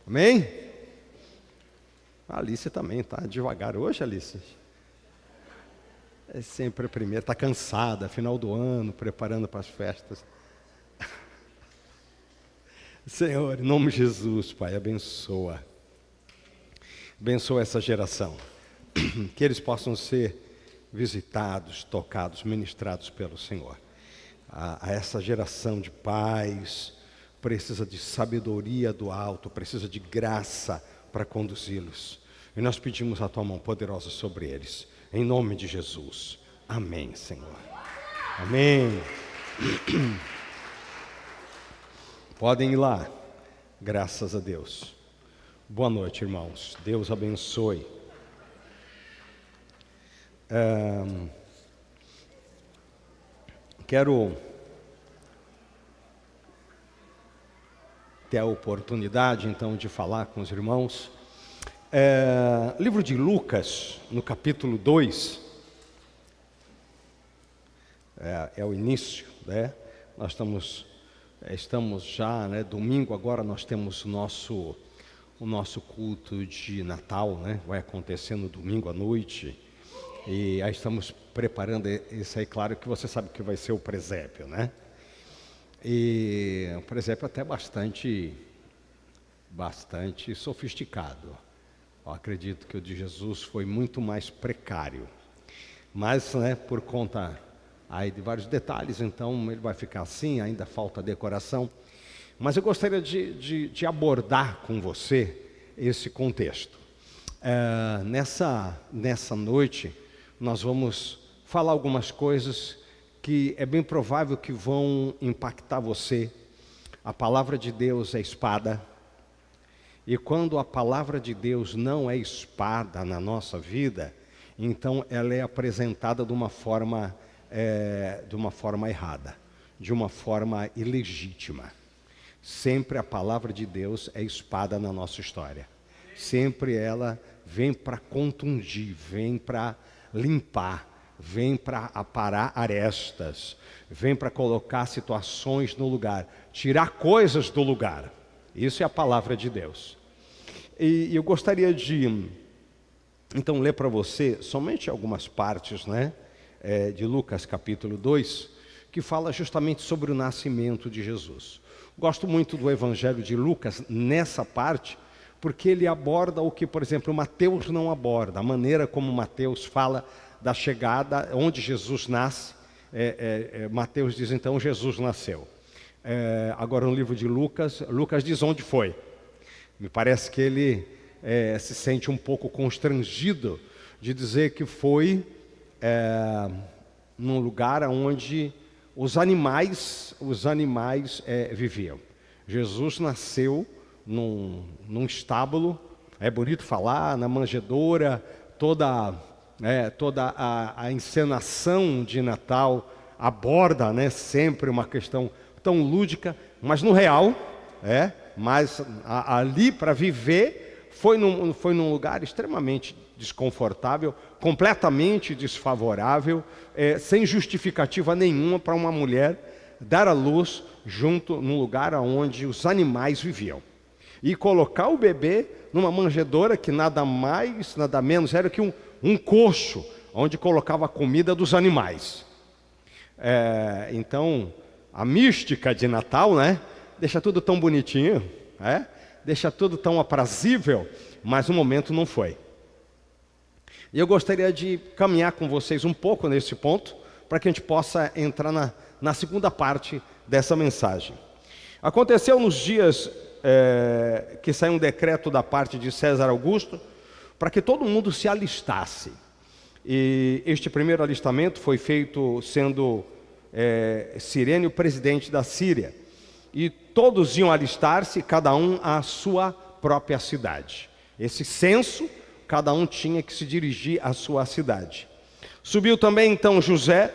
Amém? A Alice também está devagar hoje, Alice. É sempre a primeira, está cansada, final do ano, preparando para as festas. Senhor, em nome de Jesus, Pai, abençoa. Abençoa essa geração. Que eles possam ser visitados, tocados, ministrados pelo Senhor. A essa geração de pais, precisa de sabedoria do alto, precisa de graça para conduzi-los. E nós pedimos a Tua mão poderosa sobre eles. Em nome de Jesus. Amém, Senhor. Amém. Podem ir lá. Graças a Deus. Boa noite, irmãos. Deus abençoe. Quero ter a oportunidade, então, de falar com os irmãos. Livro de Lucas, no capítulo 2, é o início, né? Nós estamos já, né? Domingo agora nós temos o nosso culto de Natal, né? Vai acontecer no domingo à noite, e aí estamos preparando isso aí, claro que você sabe que vai ser o presépio, né? E o presépio até bastante sofisticado. Eu acredito que o de Jesus foi muito mais precário, mas, né, por conta aí de vários detalhes, então ele vai ficar assim, ainda falta decoração. Mas eu gostaria de abordar com você esse contexto. Nessa noite, nós vamos falar algumas coisas que é bem provável que vão impactar você. A palavra de Deus é espada. E quando a palavra de Deus não é espada na nossa vida, então ela é apresentada de uma forma errada, de uma forma ilegítima. Sempre a palavra de Deus é espada na nossa história. Sempre ela vem para contundir, vem para limpar, vem para aparar arestas, vem para colocar situações no lugar, tirar coisas do lugar. Isso é a palavra de Deus. E eu gostaria de, então, ler para você somente algumas partes, né, de Lucas capítulo 2, que fala justamente sobre o nascimento de Jesus. Gosto muito do Evangelho de Lucas nessa parte, porque ele aborda o que, por exemplo, Mateus não aborda, a maneira como Mateus fala da chegada, onde Jesus nasce. Mateus diz, então, Jesus nasceu. Agora, no livro de Lucas, Lucas diz onde foi. Me parece que ele se sente um pouco constrangido de dizer que foi num lugar onde os animais viviam. Jesus nasceu num estábulo, é bonito falar, na manjedoura, toda a encenação de Natal aborda, né, sempre uma questão tão lúdica, mas no real, mas ali para viver foi num lugar extremamente desconfortável, completamente desfavorável, sem justificativa nenhuma para uma mulher dar à luz junto num lugar onde os animais viviam. E colocar o bebê numa manjedoura que nada mais, nada menos era que um coxo, onde colocava a comida dos animais. Então, a mística de Natal, né, deixa tudo tão bonitinho, deixa tudo tão aprazível, mas o momento não foi. E eu gostaria de caminhar com vocês um pouco nesse ponto, para que a gente possa entrar na segunda parte dessa mensagem. Aconteceu nos dias que saiu um decreto da parte de César Augusto, para que todo mundo se alistasse. E este primeiro alistamento foi feito sendo Cirene o presidente da Síria. E todos iam alistar-se, cada um à sua própria cidade. Esse censo, cada um tinha que se dirigir à sua cidade. Subiu também então José,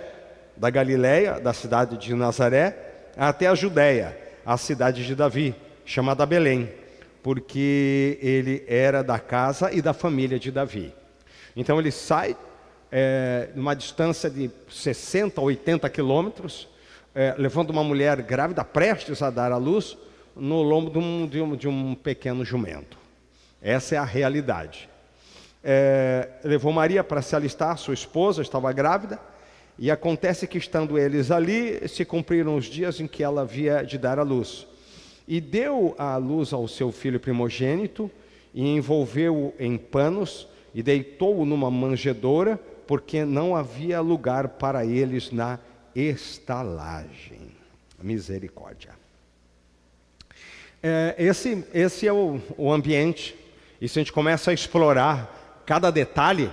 da Galileia, da cidade de Nazaré, até a Judéia, a cidade de Davi, chamada Belém, porque ele era da casa e da família de Davi. Então ele sai numa distância de 60 a 80 quilômetros, levando uma mulher grávida, prestes a dar à luz, no lombo de um pequeno jumento. Essa é a realidade. Levou Maria para se alistar, sua esposa estava grávida, e acontece que, estando eles ali, se cumpriram os dias em que ela havia de dar à luz. E deu à luz ao seu filho primogênito, e envolveu-o em panos, e deitou-o numa manjedoura, porque não havia lugar para eles na estalagem. Misericórdia. Esse é o ambiente, e se a gente começa a explorar cada detalhe,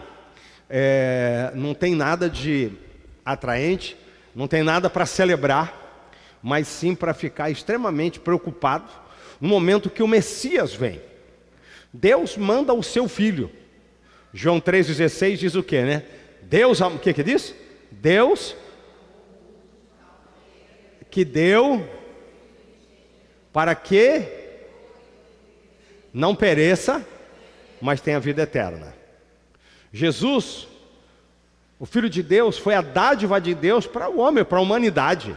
não tem nada de atraente, não tem nada para celebrar, mas sim para ficar extremamente preocupado no momento que o Messias vem. Deus manda o seu filho. João 3,16 diz o quê, né? Deus, o que diz? Deus que deu para que não pereça, mas tenha vida eterna. Jesus, o Filho de Deus, foi a dádiva de Deus para o homem, para a humanidade.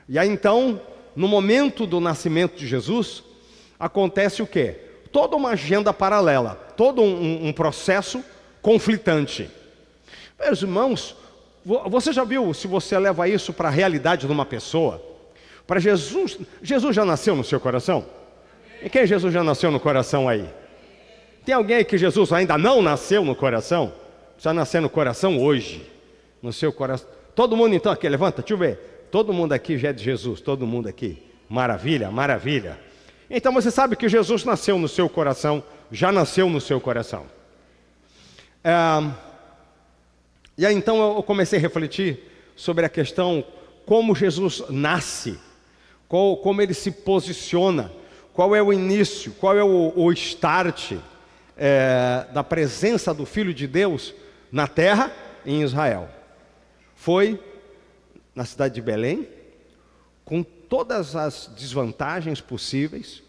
E aí então, no momento do nascimento de Jesus, acontece o quê? Toda uma agenda paralela, todo um processo conflitante. Meus irmãos, você já viu, se você leva isso para a realidade de uma pessoa, para Jesus, Jesus já nasceu no seu coração? E quem Jesus já nasceu no coração aí? Tem alguém aí que Jesus ainda não nasceu no coração? Precisa nascer no coração hoje, no seu coração. Todo mundo então aqui, levanta, deixa eu ver. Todo mundo aqui já é de Jesus, todo mundo aqui. Maravilha, maravilha. Então você sabe que Jesus nasceu no seu coração, já nasceu no seu coração. E aí então eu comecei a refletir sobre a questão como Jesus nasce, como ele se posiciona, qual é o início, qual é o start da presença do Filho de Deus na terra em Israel. Foi na cidade de Belém, com todas as desvantagens possíveis,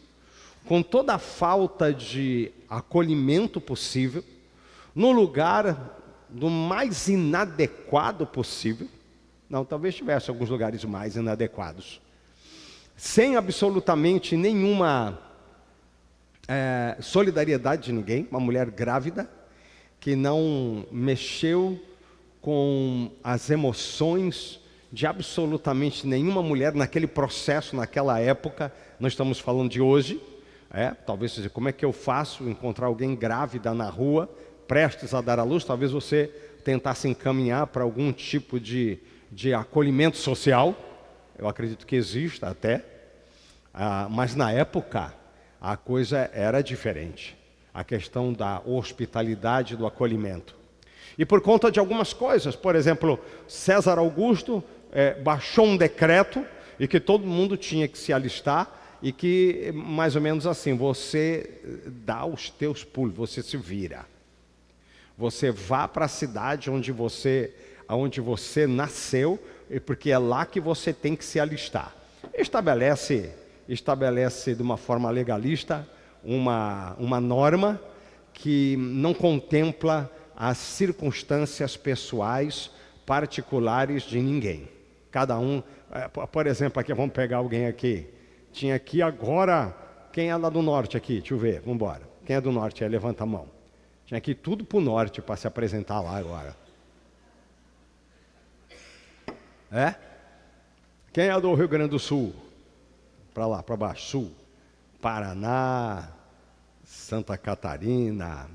com toda a falta de acolhimento possível, no lugar do mais inadequado possível. Não, talvez tivesse alguns lugares mais inadequados. Sem absolutamente nenhuma solidariedade de ninguém, uma mulher grávida, que não mexeu com as emoções de absolutamente nenhuma mulher naquele processo, naquela época. Nós estamos falando de hoje. Talvez você diga, como é que eu faço encontrar alguém grávida na rua, prestes a dar à luz? Talvez você tentasse encaminhar para algum tipo de acolhimento social. Eu acredito que exista até. Mas na época, a coisa era diferente. A questão da hospitalidade, do acolhimento. E por conta de algumas coisas, por exemplo, César Augusto baixou um decreto e que todo mundo tinha que se alistar e que, mais ou menos assim, você dá os teus pulos, você se vira. Você vá para a cidade onde você nasceu, porque é lá que você tem que se alistar. Estabelece de uma forma legalista uma norma que não contempla as circunstâncias pessoais particulares de ninguém. Cada um, por exemplo, aqui, vamos pegar alguém aqui. Tinha aqui agora, quem é lá do norte aqui? Deixa eu ver, vamos embora. Quem é do norte aí, levanta a mão. Tinha aqui tudo para o norte para se apresentar lá agora. Quem é do Rio Grande do Sul? Para lá, para baixo, sul. Paraná, Santa Catarina.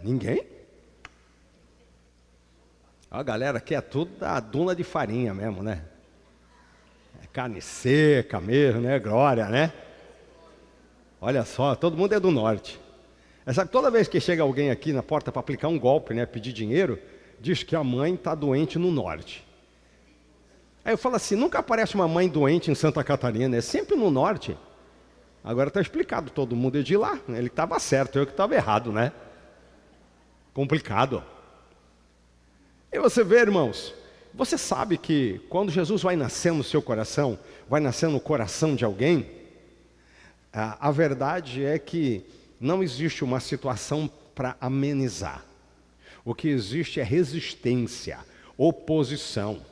Ninguém? A galera aqui é tudo da duna de farinha mesmo, né? Carne seca mesmo, né? Glória, né? Olha só, todo mundo é do norte. Sabe, toda vez que chega alguém aqui na porta para aplicar um golpe, né? Pedir dinheiro, diz que a mãe está doente no norte. Aí eu falo assim, nunca aparece uma mãe doente em Santa Catarina, é sempre no norte. Agora está explicado, todo mundo é de lá. Ele estava certo, eu que estava errado, né? Complicado. E você vê, irmãos, você sabe que quando Jesus vai nascer no seu coração, vai nascer no coração de alguém, a verdade é que não existe uma situação para amenizar. O que existe é resistência, oposição.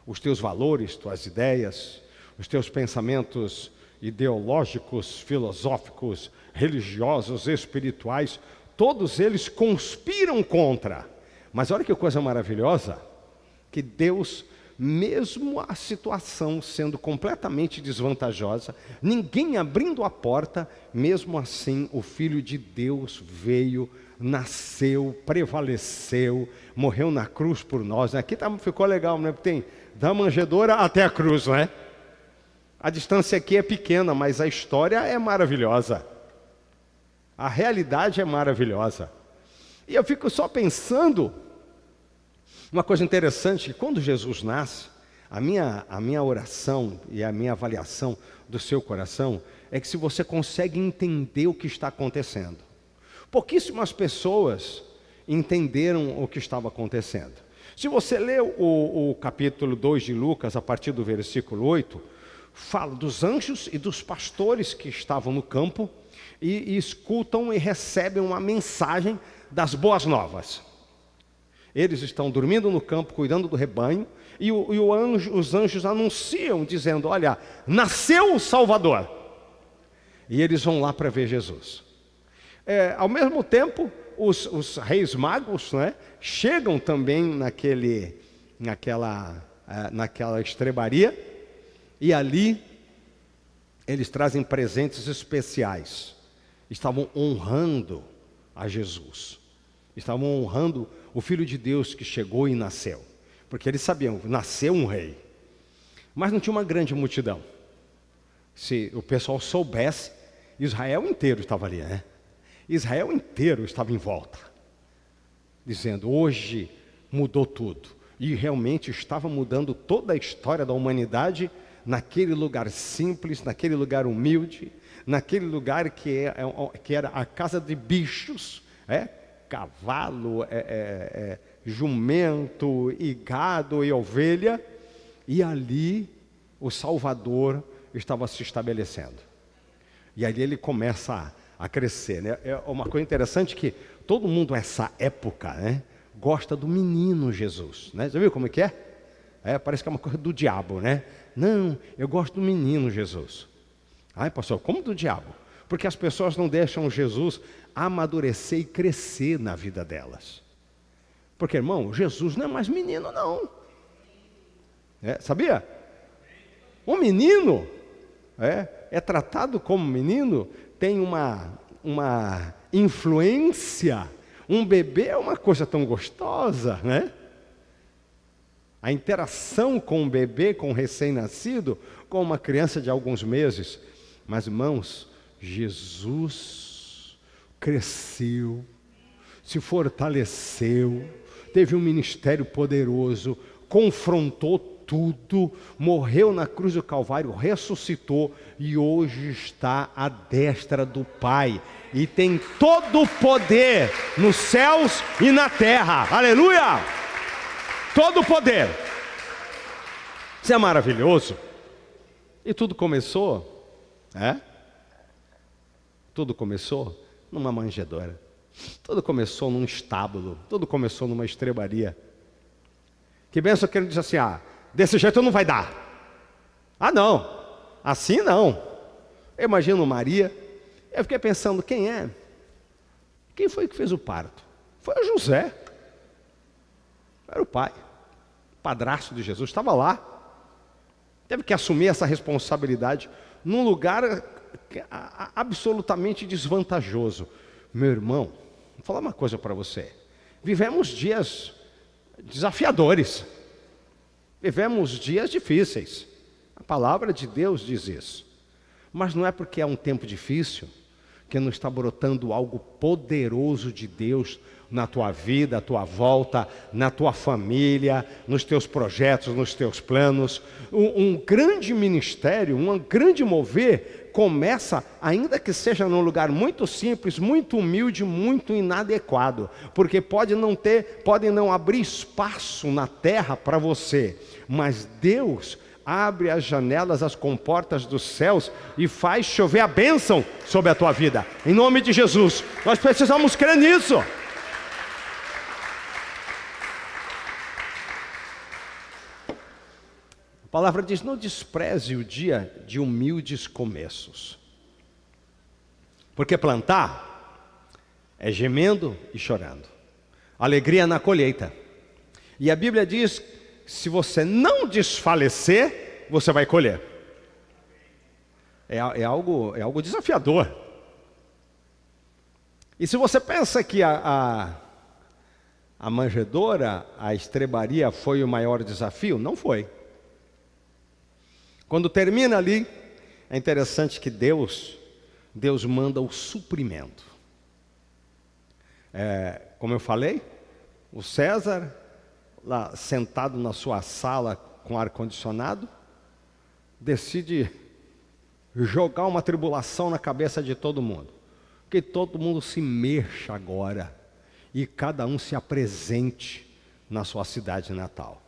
Os teus valores, tuas ideias, os teus pensamentos ideológicos, filosóficos, religiosos, espirituais, todos eles conspiram contra. Mas olha que coisa maravilhosa, que Deus, mesmo a situação sendo completamente desvantajosa, ninguém abrindo a porta, mesmo assim o Filho de Deus veio, nasceu, prevaleceu, morreu na cruz por nós. Aqui ficou legal, né? Tem da manjedoura até a cruz, não é? A distância aqui é pequena, mas a história é maravilhosa. A realidade é maravilhosa. E eu fico só pensando, uma coisa interessante, que quando Jesus nasce, a minha oração e a minha avaliação do seu coração é que se você consegue entender o que está acontecendo. Pouquíssimas pessoas entenderam o que estava acontecendo. Se você lê o capítulo 2 de Lucas, a partir do versículo 8, fala dos anjos e dos pastores que estavam no campo e escutam e recebem uma mensagem das boas novas. Eles estão dormindo no campo, cuidando do rebanho, e os anjos anunciam, dizendo, olha, nasceu o Salvador. E eles vão lá para ver Jesus. Ao mesmo tempo, os reis magos, né, chegam também naquela estrebaria, e ali eles trazem presentes especiais. Estavam honrando a Jesus. Estavam honrando o Filho de Deus que chegou e nasceu. Porque eles sabiam, nasceu um rei. Mas não tinha uma grande multidão. Se o pessoal soubesse, Israel inteiro estava ali, né? Israel inteiro estava em volta. Dizendo, hoje mudou tudo. E realmente estava mudando toda a história da humanidade naquele lugar simples, naquele lugar humilde, naquele lugar que era a casa de bichos, cavalo, jumento, e gado e ovelha, e ali o Salvador estava se estabelecendo. E ali ele começa a crescer, né? É uma coisa interessante que todo mundo nessa época, né, gosta do menino Jesus, né? Já viu como é que é? Parece que é uma coisa do diabo, né? Não, eu gosto do menino Jesus. Ai, pastor, como do diabo? Porque as pessoas não deixam Jesus amadurecer e crescer na vida delas. Porque, irmão, Jesus não é mais menino, não. Sabia? Um menino é tratado como menino, tem uma influência. Um bebê é uma coisa tão gostosa, né? A interação com um bebê, com um recém-nascido, com uma criança de alguns meses. Mas, irmãos, Jesus cresceu, se fortaleceu, teve um ministério poderoso, confrontou tudo, morreu na cruz do Calvário, ressuscitou e hoje está à destra do Pai. E tem todo o poder nos céus e na terra. Aleluia! Todo o poder. Isso é maravilhoso. E tudo começou, Tudo começou numa manjedoura. Tudo começou num estábulo. Tudo começou numa estrebaria. Que benção que ele diz assim, desse jeito não vai dar. Não, assim não. Eu imagino Maria. Eu fiquei pensando, quem é? Quem foi que fez o parto? Foi o José. Era o pai, padrasto de Jesus, estava lá. Teve que assumir essa responsabilidade num lugar absolutamente desvantajoso. Meu irmão, vou falar uma coisa para você. Vivemos dias desafiadores. Vivemos dias difíceis. A palavra de Deus diz isso. Mas não é porque é um tempo difícil que não está brotando algo poderoso de Deus na tua vida, à tua volta, na tua família, nos teus projetos, nos teus planos. Um grande ministério, um grande mover começa, ainda que seja num lugar muito simples, muito humilde, muito inadequado, porque podem não abrir espaço na terra para você, mas Deus abre as janelas, as comportas dos céus e faz chover a bênção sobre a tua vida. Em nome de Jesus, nós precisamos crer nisso. palavra diz: não despreze o dia de humildes começos. Porque plantar é gemendo e chorando. Alegria na colheita. E a Bíblia diz: se você não desfalecer, você vai colher. É algo desafiador. E se você pensa que a manjedoura, a estrebaria foi o maior desafio, não foi. Quando termina ali, é interessante que Deus manda o suprimento. Como eu falei, o César, lá sentado na sua sala com ar-condicionado, decide jogar uma tribulação na cabeça de todo mundo. Que todo mundo se mexa agora e cada um se apresente na sua cidade natal.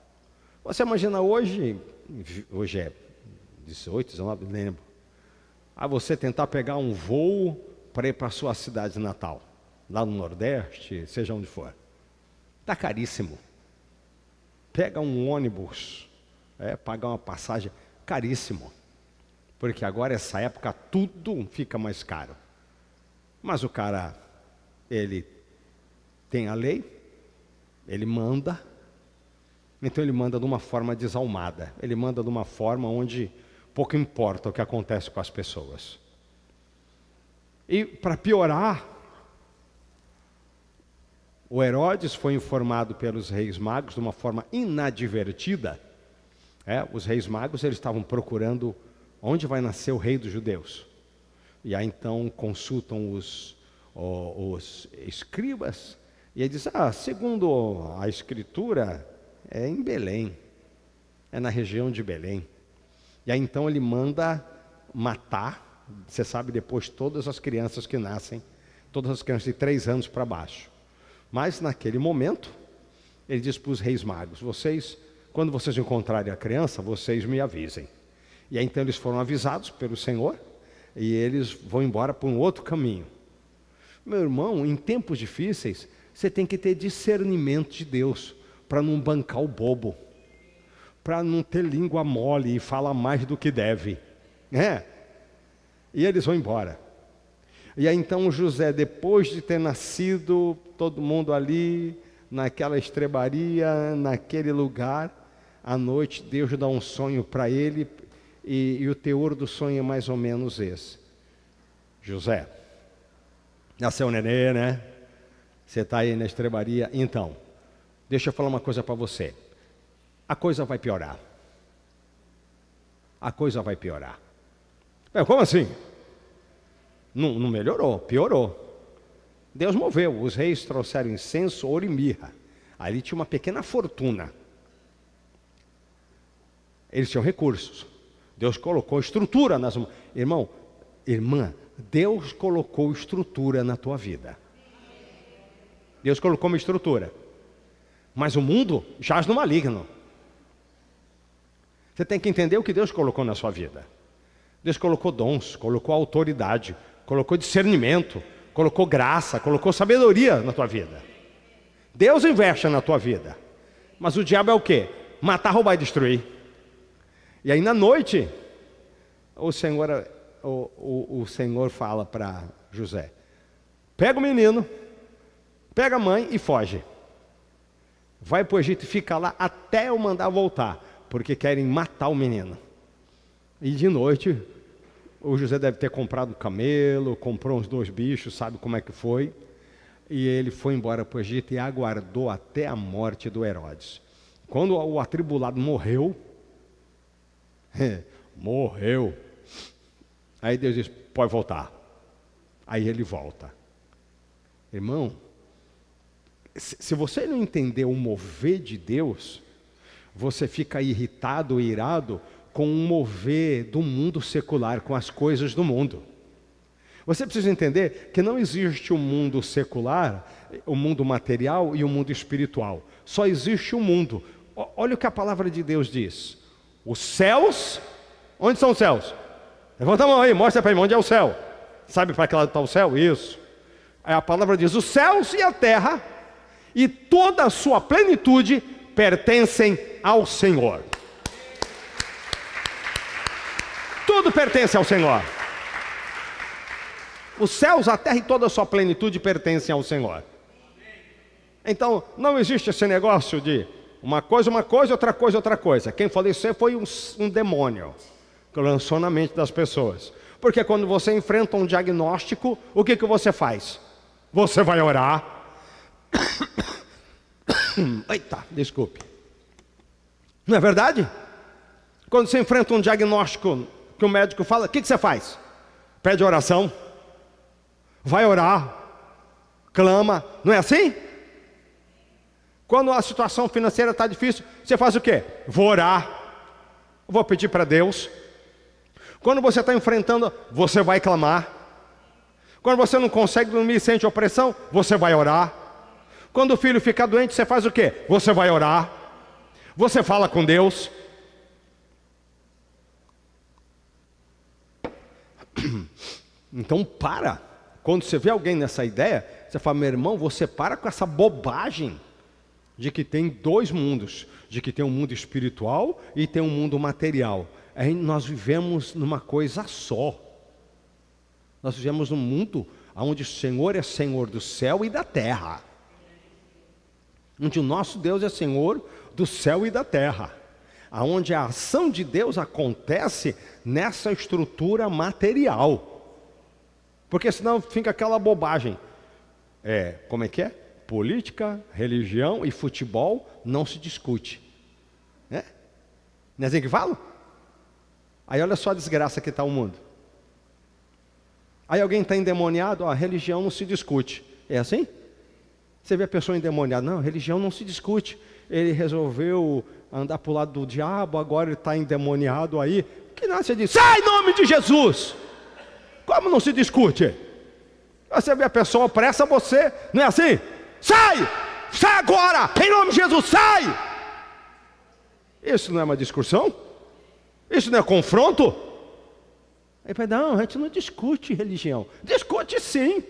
Você imagina hoje é 18, 19, lembro. A você tentar pegar um voo para ir para a sua cidade natal, lá no Nordeste, seja onde for. Está caríssimo. Pega um ônibus, pagar uma passagem, caríssimo. Porque agora, essa época, tudo fica mais caro. Mas o cara, ele tem a lei, ele manda, então ele manda de uma forma desalmada. Ele manda de uma forma onde pouco importa o que acontece com as pessoas. E para piorar, o Herodes foi informado pelos reis magos de uma forma inadvertida. Os reis magos, eles estavam procurando onde vai nascer o rei dos judeus. E aí então consultam os escribas, e ele diz: segundo a escritura, é em Belém, é na região de Belém. E aí então ele manda matar, você sabe, depois todas as crianças que nascem, todas as crianças de 3 anos para baixo. Mas naquele momento, ele diz para os reis magos: quando vocês encontrarem a criança, vocês me avisem. E aí então eles foram avisados pelo Senhor, e eles vão embora por um outro caminho. Meu irmão, em tempos difíceis, você tem que ter discernimento de Deus, para não bancar o bobo, para não ter língua mole e falar mais do que deve. E eles vão embora. E aí então José, depois de ter nascido, todo mundo ali, naquela estrebaria, naquele lugar, à noite Deus dá um sonho para ele, e o teor do sonho é mais ou menos esse: José, nasceu o nenê, né? Você está aí na estrebaria. Então, deixa eu falar uma coisa para você. A coisa vai piorar. A coisa vai piorar. Como assim? Não melhorou, piorou. Deus moveu. Os reis trouxeram incenso, ouro e mirra. Ali tinha uma pequena fortuna. Eles tinham recursos. Deus colocou estrutura nas mãos. Irmão, irmã, Deus colocou estrutura na tua vida. Deus colocou uma estrutura. Mas o mundo jaz no maligno. Você tem que entender o que Deus colocou na sua vida. Deus colocou dons, colocou autoridade, colocou discernimento, colocou graça, colocou sabedoria na tua vida. Deus investe na tua vida. Mas o diabo é o quê? Matar, roubar e destruir. E aí na noite, o Senhor fala para José: pega o menino, pega a mãe e foge. Vai para o Egito e fica lá até eu mandar voltar, porque querem matar o menino. E de noite, o José deve ter comprado um camelo, comprou uns 2 bichos, sabe como é que foi. E ele foi embora para o Egito e aguardou até a morte do Herodes. Quando o atribulado morreu, aí Deus diz: pode voltar. Aí ele volta. Irmão, se você não entender o mover de Deus, você fica irritado, irado com o mover do mundo secular, com as coisas do mundo. Você precisa entender que não existe o mundo secular, o mundo material e o mundo espiritual. Só existe o mundo. Olha o que a palavra de Deus diz: os céus, onde são os céus? Levanta a mão aí, mostra para mim, onde é o céu? Sabe para que lado está o céu? Isso. Aí a palavra diz: os céus e a terra e toda a sua plenitude pertencem ao Senhor. tudo pertence ao Senhor. Os céus, a terra e toda a sua plenitude pertencem ao Senhor. Então, não existe esse negócio de uma coisa, outra coisa, outra coisa. Quem falou isso foi um demônio que lançou na mente das pessoas. Porque quando você enfrenta um diagnóstico, o que você faz? Você vai orar. Eita, desculpe. Não é verdade? Quando você enfrenta um diagnóstico que o médico fala, o que você faz? Pede oração. Vai orar. Clama. Não é assim? Quando a situação financeira está difícil, você faz o quê? Vou orar. Vou pedir para Deus. Quando você está enfrentando, você vai clamar. Quando você não consegue dormir e sente opressão, você vai orar. Quando o filho fica doente, você faz o quê? Você vai orar. Você fala com Deus. Então para. Quando você vê alguém nessa ideia, você fala, meu irmão, você para com essa bobagem de que tem dois mundos, de que tem um mundo espiritual e tem um mundo material. Aí nós vivemos numa coisa só. Nós vivemos num mundo onde o Senhor é Senhor do céu e da terra. Onde o nosso Deus é Senhor do céu e da terra. Onde a ação de Deus acontece nessa estrutura material. Porque senão fica aquela bobagem. Como é que é? Política, religião e futebol não se discute. Não é assim que fala? Aí olha só a desgraça que está o mundo. Aí alguém está endemoniado, a religião não se discute. É assim? Você vê a pessoa endemoniada, não, a religião não se discute. Ele resolveu andar para o lado do diabo, agora ele está endemoniado aí. Que nada, você diz, sai em nome de Jesus! Como não se discute? Você vê a pessoa opressa você, não é assim? Sai! Sai agora! Em nome de Jesus, sai! Isso não é uma discussão? Isso não é confronto? Aí vai, não, a gente não discute religião. Discute sim.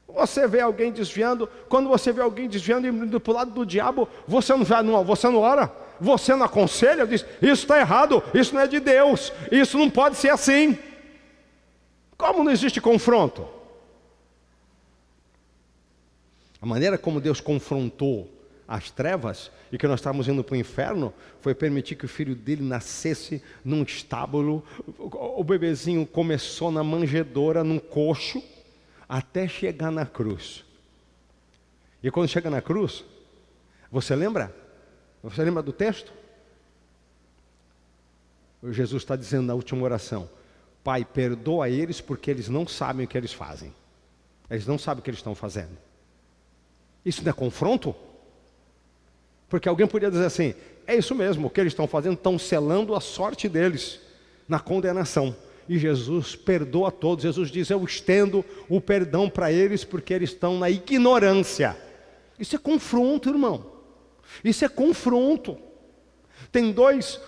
Você vê alguém desviando, quando você vê alguém desviando e indo para o lado do diabo, você não ora? Você não aconselha? Diz, isso está errado, isso não é de Deus, isso não pode ser assim. Como não existe confronto? A maneira como Deus confrontou as trevas e que nós estávamos indo para o inferno foi permitir que o filho dele nascesse num estábulo. O bebezinho começou na manjedoura, num coxo, até chegar na cruz. E quando chega na cruz, você lembra? Você lembra do texto? Jesus está dizendo na última oração, Pai, perdoa eles porque eles não sabem o que eles fazem. Eles não sabem o que eles estão fazendo. Isso não é confronto? Porque alguém poderia dizer assim, é isso mesmo, o que eles estão fazendo, estão selando a sorte deles na condenação. E Jesus perdoa a todos. Jesus diz, eu estendo o perdão para eles porque eles estão na ignorância. Isso é confronto, irmão. Isso é confronto. Tem dois,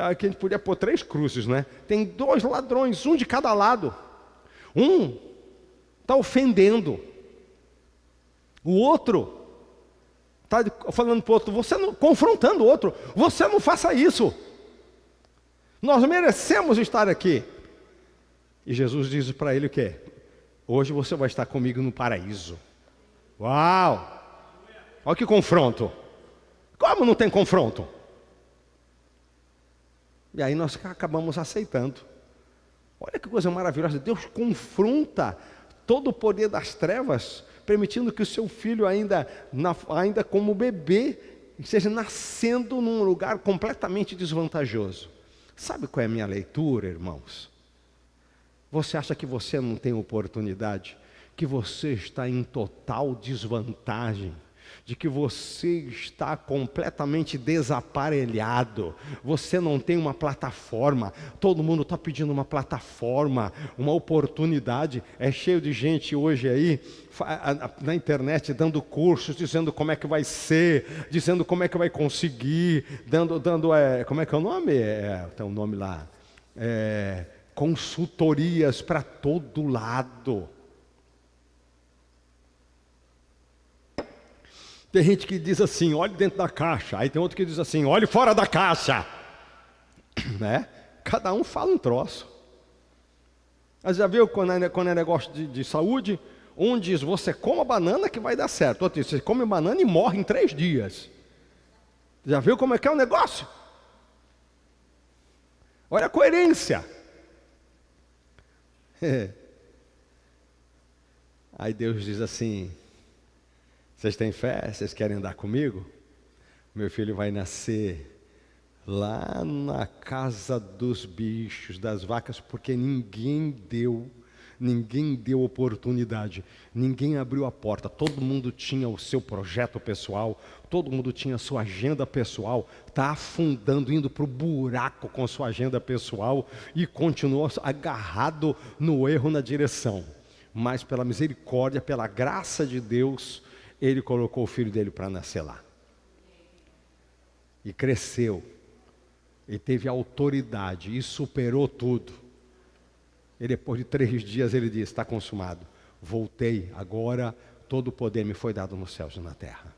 aqui a gente podia pôr 3 cruzes, né? Tem 2 ladrões, um de cada lado. Um está ofendendo. O outro está falando para o outro, confrontando o outro, você não faça isso. Nós merecemos estar aqui. E Jesus diz para ele o quê? Hoje você vai estar comigo no paraíso. Uau! Olha que confronto. Como não tem confronto? E aí nós acabamos aceitando. Olha que coisa maravilhosa. Deus confronta todo o poder das trevas, permitindo que o seu filho ainda como bebê, esteja nascendo num lugar completamente desvantajoso. Sabe qual é a minha leitura, irmãos? Você acha que você não tem oportunidade? Que você está em total desvantagem? De que você está completamente desaparelhado? Você não tem uma plataforma. Todo mundo está pedindo uma plataforma, uma oportunidade. É cheio de gente hoje aí na internet dando cursos, dizendo como é que vai ser, dizendo como é que vai conseguir, dando como é que é o nome? Tem um nome lá. Consultorias para todo lado. Tem gente que diz assim, olhe dentro da caixa. Aí tem outro que diz assim, olhe fora da caixa. Né? Cada um fala um troço. Mas já viu quando é negócio de saúde? Um diz, você coma banana que vai dar certo. Outro diz, você come banana e morre em 3 dias. Já viu como é que é o negócio? Olha a coerência. Aí Deus diz assim, vocês têm fé? Vocês querem andar comigo? Meu filho vai nascer lá na casa dos bichos, das vacas, porque ninguém deu oportunidade, ninguém abriu a porta, todo mundo tinha o seu projeto pessoal, todo mundo tinha a sua agenda pessoal, está afundando, indo para o buraco com a sua agenda pessoal e continuou agarrado no erro, na direção. Mas pela misericórdia, pela graça de Deus, Ele colocou o filho dele para nascer lá. E cresceu. E teve autoridade e superou tudo. E depois de 3 dias ele disse, está consumado. Voltei, agora todo o poder me foi dado nos céus e na terra.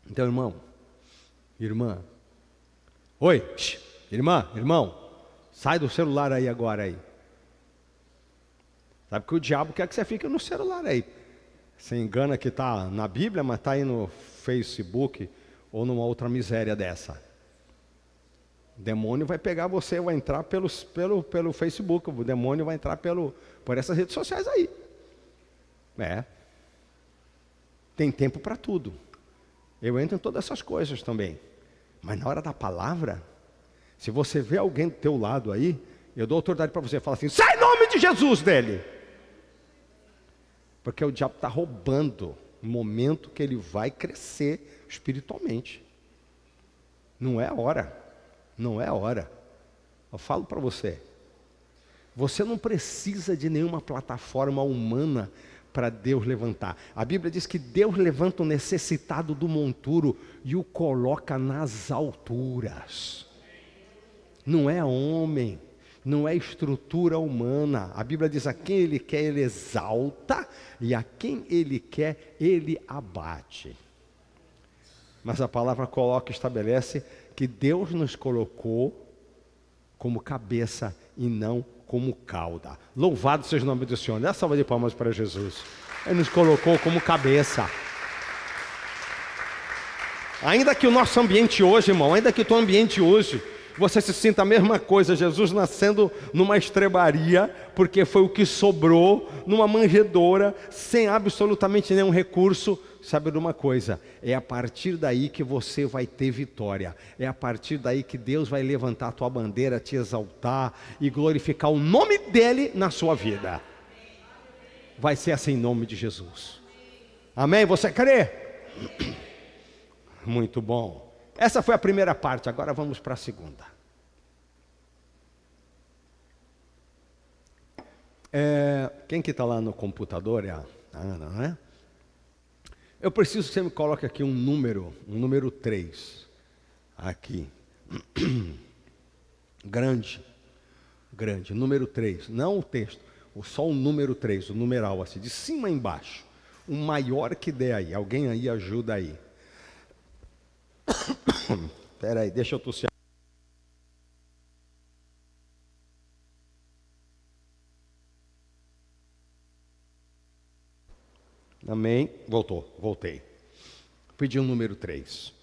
Então, irmão, irmã, oi, irmão, sai do celular aí agora aí. Sabe que o diabo quer que você fique no celular aí. Você engana que está na Bíblia, mas está aí no Facebook ou numa outra miséria dessa. O demônio vai pegar você, vai entrar pelo Facebook, o demônio vai entrar por essas redes sociais aí. Tem tempo para tudo. Eu entro em todas essas coisas também. Mas na hora da palavra, se você vê alguém do teu lado aí, eu dou autoridade para você, fala assim, sai em nome de Jesus dele. Porque o diabo está roubando o momento que ele vai crescer espiritualmente. Não é a hora. Não é a hora. Eu falo para você. Você não precisa de nenhuma plataforma humana para Deus levantar. A Bíblia diz que Deus levanta o necessitado do monturo e o coloca nas alturas. Não é homem, não é estrutura humana. A Bíblia diz, a quem Ele quer, Ele exalta, e a quem Ele quer, Ele abate. Mas a palavra coloca e estabelece que Deus nos colocou como cabeça e não como cauda. Louvado seja o nome do Senhor. Dá uma salva de palmas para Jesus. Ele nos colocou como cabeça. Ainda que o nosso ambiente hoje, irmão, ainda que o teu ambiente hoje, você se sinta a mesma coisa, Jesus nascendo numa estrebaria, porque foi o que sobrou, numa manjedoura, sem absolutamente nenhum recurso. Sabe de uma coisa? É a partir daí que você vai ter vitória. É a partir daí que Deus vai levantar a tua bandeira, te exaltar e glorificar o nome dEle na sua vida. Vai ser assim em nome de Jesus. Amém? Você crê? Muito bom. Essa foi a primeira parte, agora vamos para a segunda. Quem que está lá no computador é a Ana, não é? Eu preciso que você me coloque aqui um número 3. Aqui. Grande, número 3. Não o texto, só o número 3, o numeral assim, de cima a embaixo. O maior que der aí. Alguém aí ajuda aí. Espera aí, deixa eu tossir. Amém. Voltei. Pedi o número 3.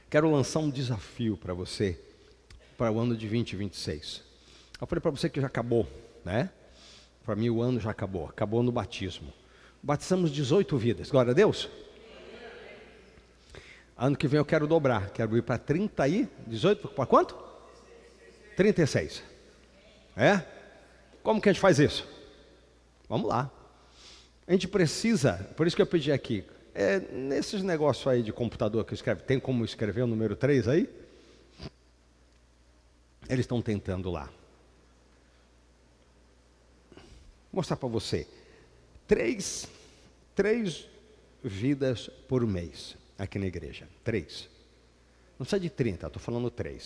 Quero lançar um desafio para você, para o ano de 2026. Eu falei para você que já acabou, né? Para mim o ano já acabou no batismo. Batizamos 18 vidas, glória a Deus. Ano que vem eu quero dobrar, quero ir para 18, para quanto? 36. Como que a gente faz isso? Vamos lá. A gente precisa, por isso que eu pedi aqui, nesses negócios aí de computador que escreve, tem como escrever o número 3 aí? Eles estão tentando lá. Vou mostrar para você. 3 vidas por mês aqui na igreja. 3. Não precisa de 30, estou falando 3.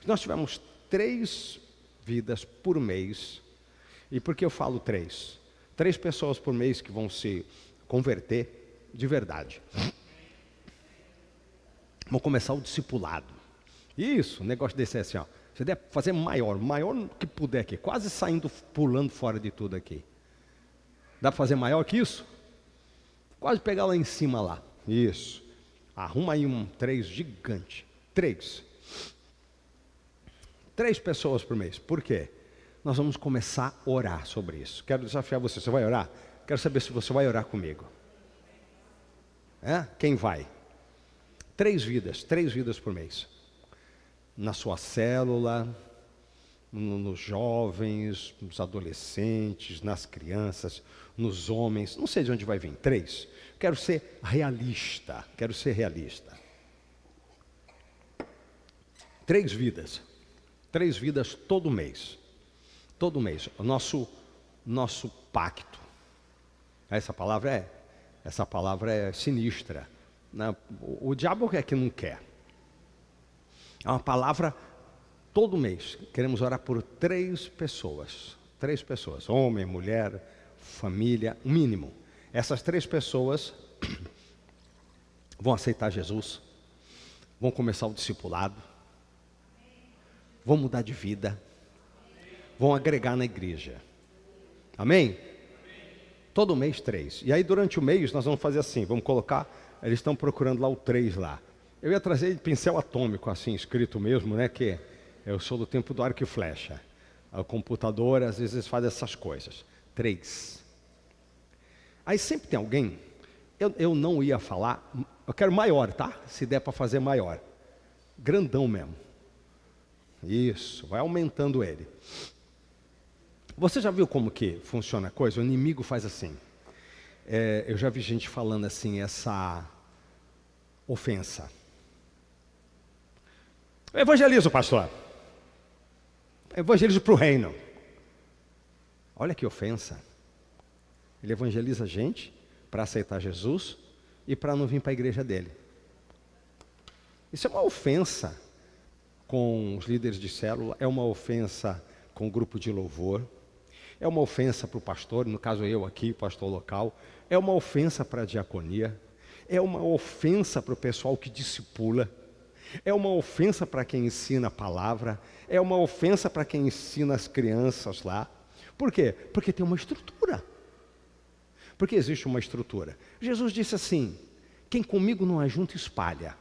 Se nós tivermos 3 vidas por mês, e por que eu falo 3? 3 pessoas por mês que vão se converter de verdade. Vão começar o discipulado. Isso, um negócio desse é assim, ó. Você deve fazer maior que puder aqui, quase saindo, pulando fora de tudo aqui. Dá para fazer maior que isso? Quase pegar lá em cima lá. Isso. Arruma aí um 3 gigante. 3 pessoas por mês. Por quê? Nós vamos começar a orar sobre isso. Quero desafiar você. Você vai orar? Quero saber se você vai orar comigo. Quem vai? 3 vidas por mês. Na sua célula, nos jovens, nos adolescentes, nas crianças, nos homens, não sei de onde vai vir. 3. Quero ser realista. 3 vidas. 3 vidas todo mês. Todo mês. O nosso pacto. Essa palavra é sinistra. O diabo é que não quer. É uma palavra todo mês. Queremos orar por 3 pessoas. 3 pessoas. Homem, mulher, família, o mínimo. Essas 3 pessoas vão aceitar Jesus. Vão começar o discipulado. Vão mudar de vida. Vão agregar na igreja. Amém? Todo mês 3. E aí durante o mês nós vamos fazer assim. Vamos colocar, eles estão procurando lá o 3 lá. Eu ia trazer pincel atômico, assim, escrito mesmo, né? Que eu sou do tempo do arco e flecha. O computador, às vezes, faz essas coisas. 3. Aí sempre tem alguém, eu não ia falar, eu quero maior, tá? Se der para fazer maior. Grandão mesmo. Isso, vai aumentando ele. Você já viu como que funciona a coisa? O inimigo faz assim. Eu já vi gente falando assim, essa ofensa. Eu evangelizo, pastor. Eu evangelizo para o reino. Olha que ofensa. Ele evangeliza a gente para aceitar Jesus e para não vir para a igreja dele. Isso é uma ofensa com os líderes de célula, é uma ofensa com o grupo de louvor, é uma ofensa para o pastor, no caso eu aqui, pastor local, é uma ofensa para a diaconia, é uma ofensa para o pessoal que discipula, é uma ofensa para quem ensina a palavra, é uma ofensa para quem ensina as crianças lá. Por quê? Porque tem uma estrutura. Porque existe uma estrutura. Jesus disse assim, quem comigo não ajunta, espalha.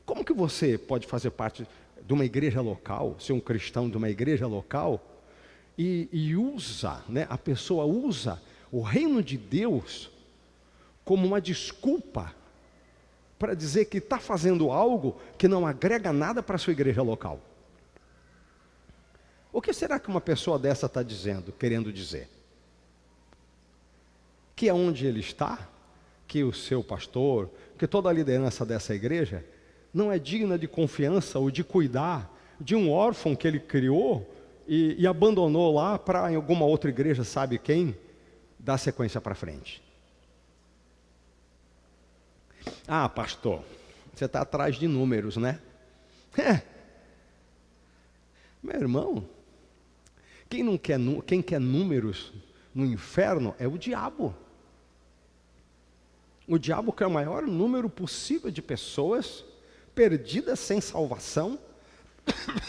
Como que você pode fazer parte de uma igreja local, ser um cristão de uma igreja local, e usa, né, a pessoa usa o reino de Deus como uma desculpa para dizer que está fazendo algo que não agrega nada para a sua igreja local? O que será que uma pessoa dessa está dizendo, querendo dizer? Que aonde ele está, que o seu pastor, que toda a liderança dessa igreja não é digna de confiança ou de cuidar de um órfão que ele criou e abandonou lá para em alguma outra igreja, sabe quem, dar sequência para frente. Ah, pastor, você está atrás de números, né? Meu irmão, quem quer números no inferno é o diabo. O diabo quer o maior número possível de pessoas perdidas sem salvação,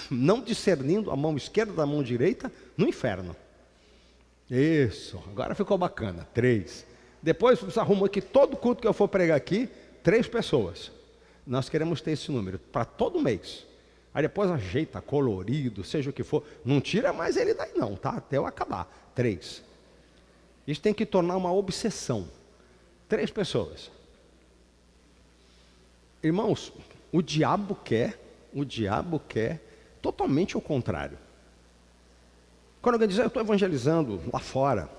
não discernindo a mão esquerda da mão direita, no inferno. Isso, agora ficou bacana. 3. Depois você arrumou aqui, todo culto que eu for pregar aqui, 3 pessoas. Nós queremos ter esse número para todo mês. Aí depois ajeita, colorido, seja o que for. Não tira mais ele daí não, tá? Até eu acabar. 3. Isso tem que tornar uma obsessão. 3 pessoas. Irmãos, o diabo quer totalmente o contrário. Quando alguém diz, eu estou evangelizando lá fora.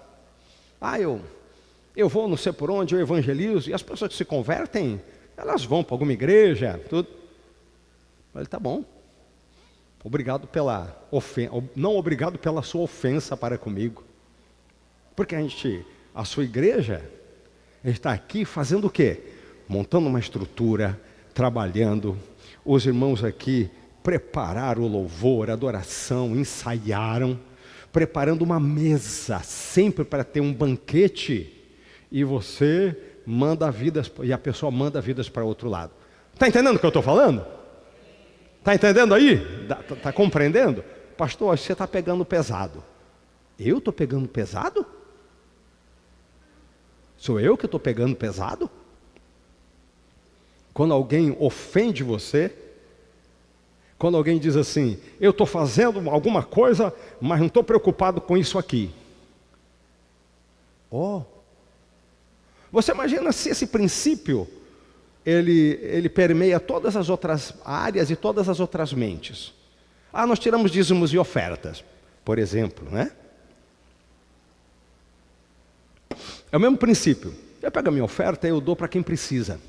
Eu vou não sei por onde, eu evangelizo, e as pessoas que se convertem, elas vão para alguma igreja, tudo. Eu falei, tá bom. Obrigado pela ofensa, não obrigado pela sua ofensa para comigo. Porque a sua igreja está aqui fazendo o quê? Montando uma estrutura, trabalhando. Os irmãos aqui prepararam o louvor, a adoração, ensaiaram, preparando uma mesa, sempre para ter um banquete, e você manda vidas, e a pessoa manda vidas para outro lado. Está entendendo o que eu estou falando? Está entendendo aí? Está compreendendo? Pastor, você está pegando pesado. Eu estou pegando pesado? Sou eu que estou pegando pesado? Quando alguém ofende você, quando alguém diz assim, eu estou fazendo alguma coisa, mas não estou preocupado com isso aqui. Você imagina se esse princípio, ele permeia todas as outras áreas e todas as outras mentes. Nós tiramos dízimos e ofertas, por exemplo, né? É o mesmo princípio. Eu pego a minha oferta e eu dou para quem precisa.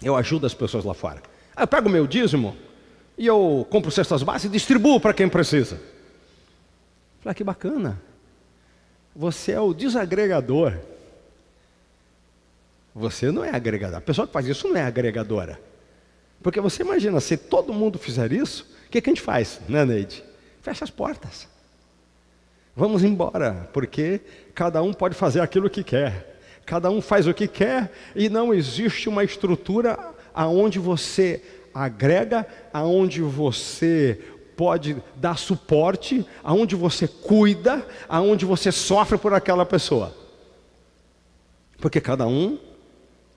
Eu ajudo as pessoas lá fora. Eu pego o meu dízimo e eu compro cestas básicas e distribuo para quem precisa. Falei, que bacana. Você é o desagregador. Você não é agregador. A pessoa que faz isso não é agregadora. Porque você imagina, se todo mundo fizer isso, o que a gente faz, né, Neide? Fecha as portas. Vamos embora, porque cada um pode fazer aquilo que quer. Cada um faz o que quer e não existe uma estrutura aonde você agrega, aonde você pode dar suporte, aonde você cuida, aonde você sofre por aquela pessoa. Porque cada um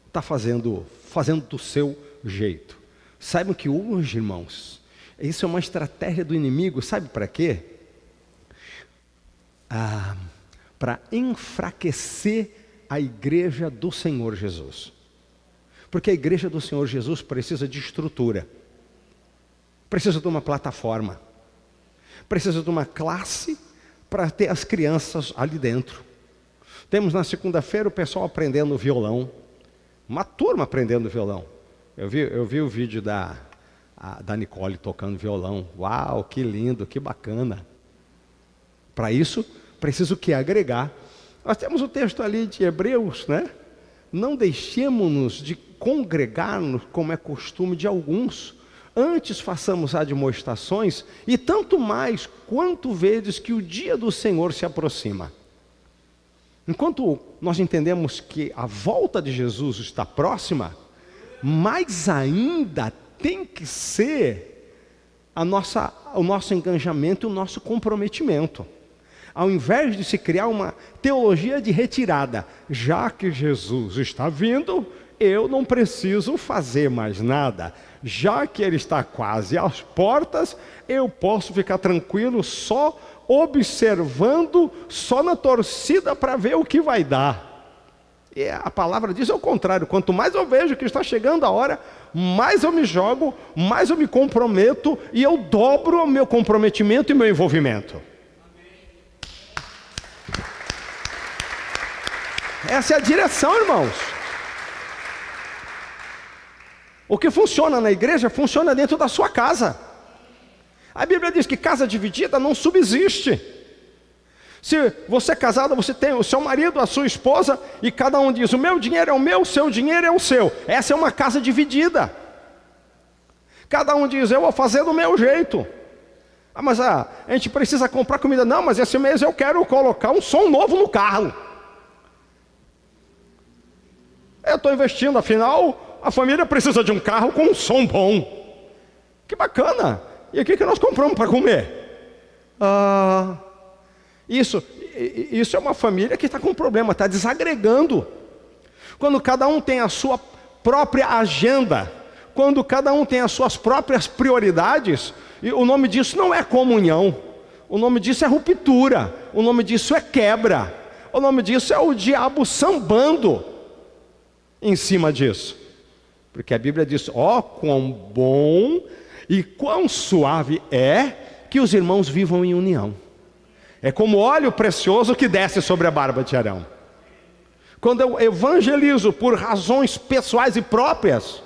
está fazendo do seu jeito. Saibam que hoje, irmãos, isso é uma estratégia do inimigo, sabe para quê? Para enfraquecer a igreja do Senhor Jesus. Porque a igreja do Senhor Jesus precisa de estrutura, precisa de uma plataforma, precisa de uma classe para ter as crianças ali dentro. Temos na segunda-feira o pessoal aprendendo violão, uma turma aprendendo violão. Eu vi o vídeo da Nicole tocando violão. Uau, que lindo, que bacana. Para isso, preciso que agregar. Nós temos o texto ali de Hebreus, né? Não deixemos-nos de congregar-nos, como é costume de alguns. Antes façamos admoestações, e tanto mais quanto vedes que o dia do Senhor se aproxima. Enquanto nós entendemos que a volta de Jesus está próxima, mais ainda tem que ser o nosso engajamento e o nosso comprometimento. Ao invés de se criar uma teologia de retirada, já que Jesus está vindo, eu não preciso fazer mais nada. Já que Ele está quase às portas, eu posso ficar tranquilo só observando, só na torcida para ver o que vai dar. E a palavra diz ao contrário, quanto mais eu vejo que está chegando a hora, mais eu me jogo, mais eu me comprometo e eu dobro o meu comprometimento e meu envolvimento. Essa é a direção, irmãos. O que funciona na igreja, funciona dentro da sua casa. A Bíblia diz que casa dividida não subsiste. Se você é casado, você tem o seu marido, a sua esposa, e cada um diz, o meu dinheiro é o meu, o seu dinheiro é o seu. Essa é uma casa dividida. Cada um diz, eu vou fazer do meu jeito. Mas a gente precisa comprar comida. Não, mas esse mês eu quero colocar um som novo no carro. Eu estou investindo, afinal, a família precisa de um carro com um som bom. Que bacana! E o que nós compramos para comer? Isso é uma família que está com problema, está desagregando. Quando cada um tem a sua própria agenda, quando cada um tem as suas próprias prioridades, e o nome disso não é comunhão, o nome disso é ruptura, o nome disso é quebra, o nome disso é o diabo sambando em cima disso. Porque a Bíblia diz, quão bom e quão suave é que os irmãos vivam em união. É como óleo precioso que desce sobre a barba de Arão. Quando eu evangelizo por razões pessoais e próprias,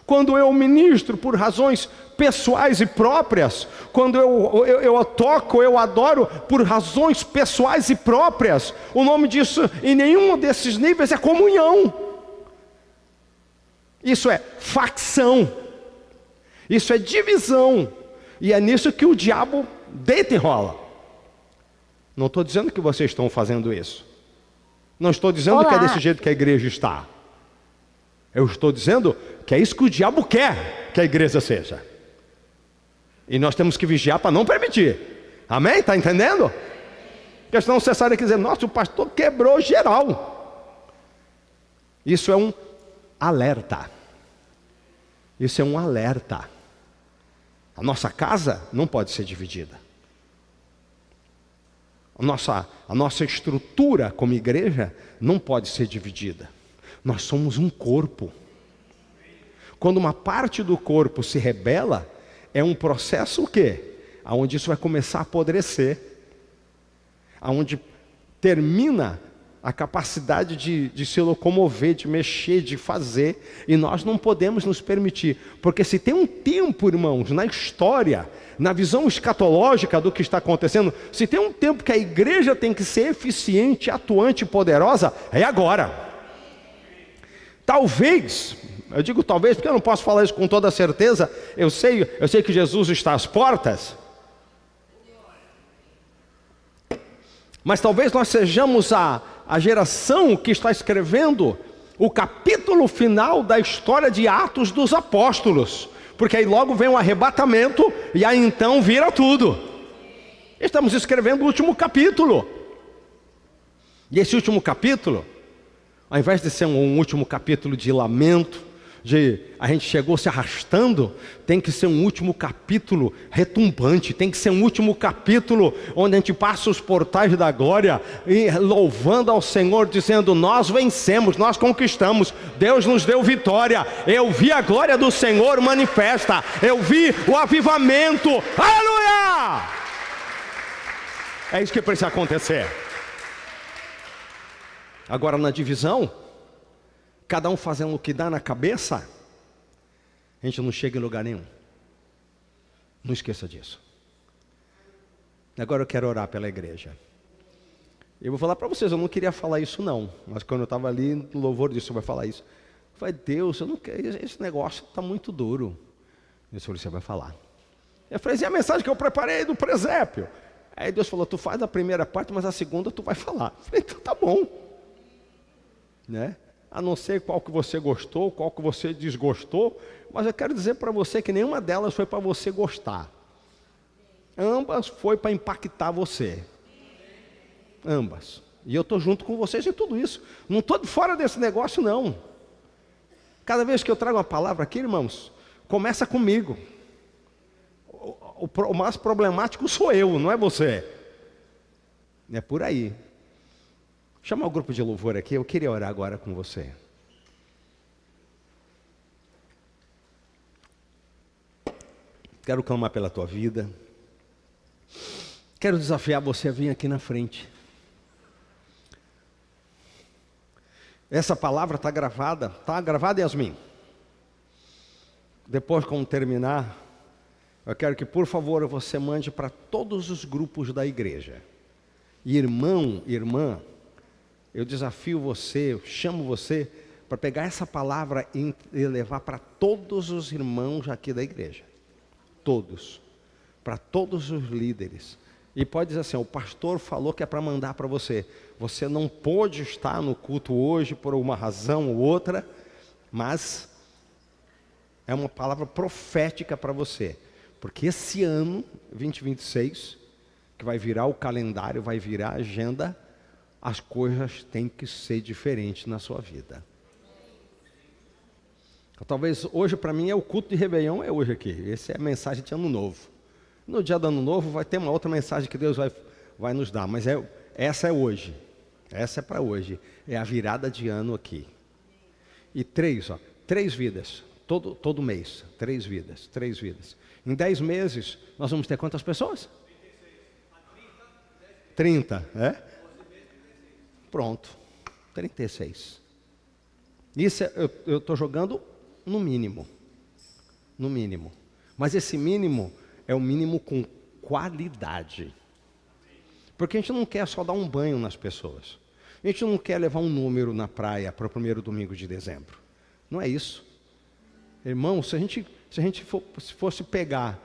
quando eu ministro por razões pessoais e próprias, quando eu toco, eu adoro por razões pessoais e próprias, o nome disso, em nenhum desses níveis, é comunhão. Isso é facção, isso é divisão, e é nisso que o diabo deita e rola. Não estou dizendo que vocês estão fazendo isso, não estou dizendo que é desse jeito que a igreja está, eu estou dizendo que é isso que o diabo quer que a igreja seja. E nós temos que vigiar para não permitir. Amém? Está entendendo? Porque senão você sai daqui dizendo, nossa, o pastor quebrou geral. Isso é um alerta. Isso é um alerta. A nossa casa não pode ser dividida. A nossa estrutura como igreja não pode ser dividida. Nós somos um corpo. Quando uma parte do corpo se rebela, é um processo o quê? Onde isso vai começar a apodrecer. Onde termina a capacidade de se locomover, de mexer, de fazer. E nós não podemos nos permitir. Porque se tem um tempo, irmãos, na história, na visão escatológica do que está acontecendo, se tem um tempo que a igreja tem que ser eficiente, atuante e poderosa, é agora. Talvez, eu digo talvez porque eu não posso falar isso com toda certeza, eu sei que Jesus está às portas, mas talvez nós sejamos a geração que está escrevendo o capítulo final da história de Atos dos Apóstolos, porque aí logo vem o arrebatamento e aí então vira tudo. Estamos escrevendo o último capítulo, e esse último capítulo, ao invés de ser um último capítulo de lamento, de a gente chegou se arrastando, tem que ser um último capítulo retumbante, tem que ser um último capítulo onde a gente passa os portais da glória e louvando ao Senhor, dizendo, nós vencemos, nós conquistamos, Deus nos deu vitória, eu vi a glória do Senhor manifesta, eu vi o avivamento, aleluia! É isso que precisa acontecer. Agora na divisão, cada um fazendo o que dá na cabeça, a gente não chega em lugar nenhum. Não esqueça disso. Agora eu quero orar pela igreja. Eu vou falar para vocês, eu não queria falar isso não, mas quando eu estava ali no louvor disso, eu vou falar isso. Eu falei, Deus, eu não quero, esse negócio está muito duro. E o Senhor, você vai falar. Eu falei, e a mensagem que eu preparei do presépio? Aí Deus falou, tu faz a primeira parte, mas a segunda tu vai falar. Eu falei, então tá bom. Né? A não ser qual que você gostou, qual que você desgostou, mas eu quero dizer para você que nenhuma delas foi para você gostar. Ambas foi para impactar você. Ambas. E eu estou junto com vocês em tudo isso. Não estou de fora desse negócio, não. Cada vez que eu trago uma palavra aqui, irmãos, começa comigo. O mais problemático sou eu, não é você. É por aí. Chama o grupo de louvor aqui, eu queria orar agora com você. Quero clamar pela tua vida. Quero desafiar você a vir aqui na frente. Essa palavra está gravada, Yasmin? Depois, quando terminar, eu quero que, por favor, você mande para todos os grupos da igreja. Irmão, irmã, eu desafio você, eu chamo você para pegar essa palavra e levar para todos os irmãos aqui da igreja. Todos. Para todos os líderes. E pode dizer assim, o pastor falou que é para mandar para você. Você não pôde estar no culto hoje por uma razão ou outra, mas é uma palavra profética para você. Porque esse ano, 2026, que vai virar o calendário, vai virar a agenda, as coisas têm que ser diferentes na sua vida. Talvez hoje para mim é o culto de Réveillon, é hoje aqui. Essa é a mensagem de Ano Novo. No dia do Ano Novo vai ter uma outra mensagem que Deus vai nos dar, mas essa é hoje. Essa é para hoje. É a virada de ano aqui. E 3 vidas. Todo mês. 3 vidas. Em 10 meses, nós vamos ter quantas pessoas? 30, é? Pronto, 36. Isso eu estou jogando no mínimo. No mínimo. Mas esse mínimo é o mínimo com qualidade. Porque a gente não quer só dar um banho nas pessoas. A gente não quer levar um número na praia para o primeiro domingo de dezembro. Não é isso. Irmão, se a gente fosse pegar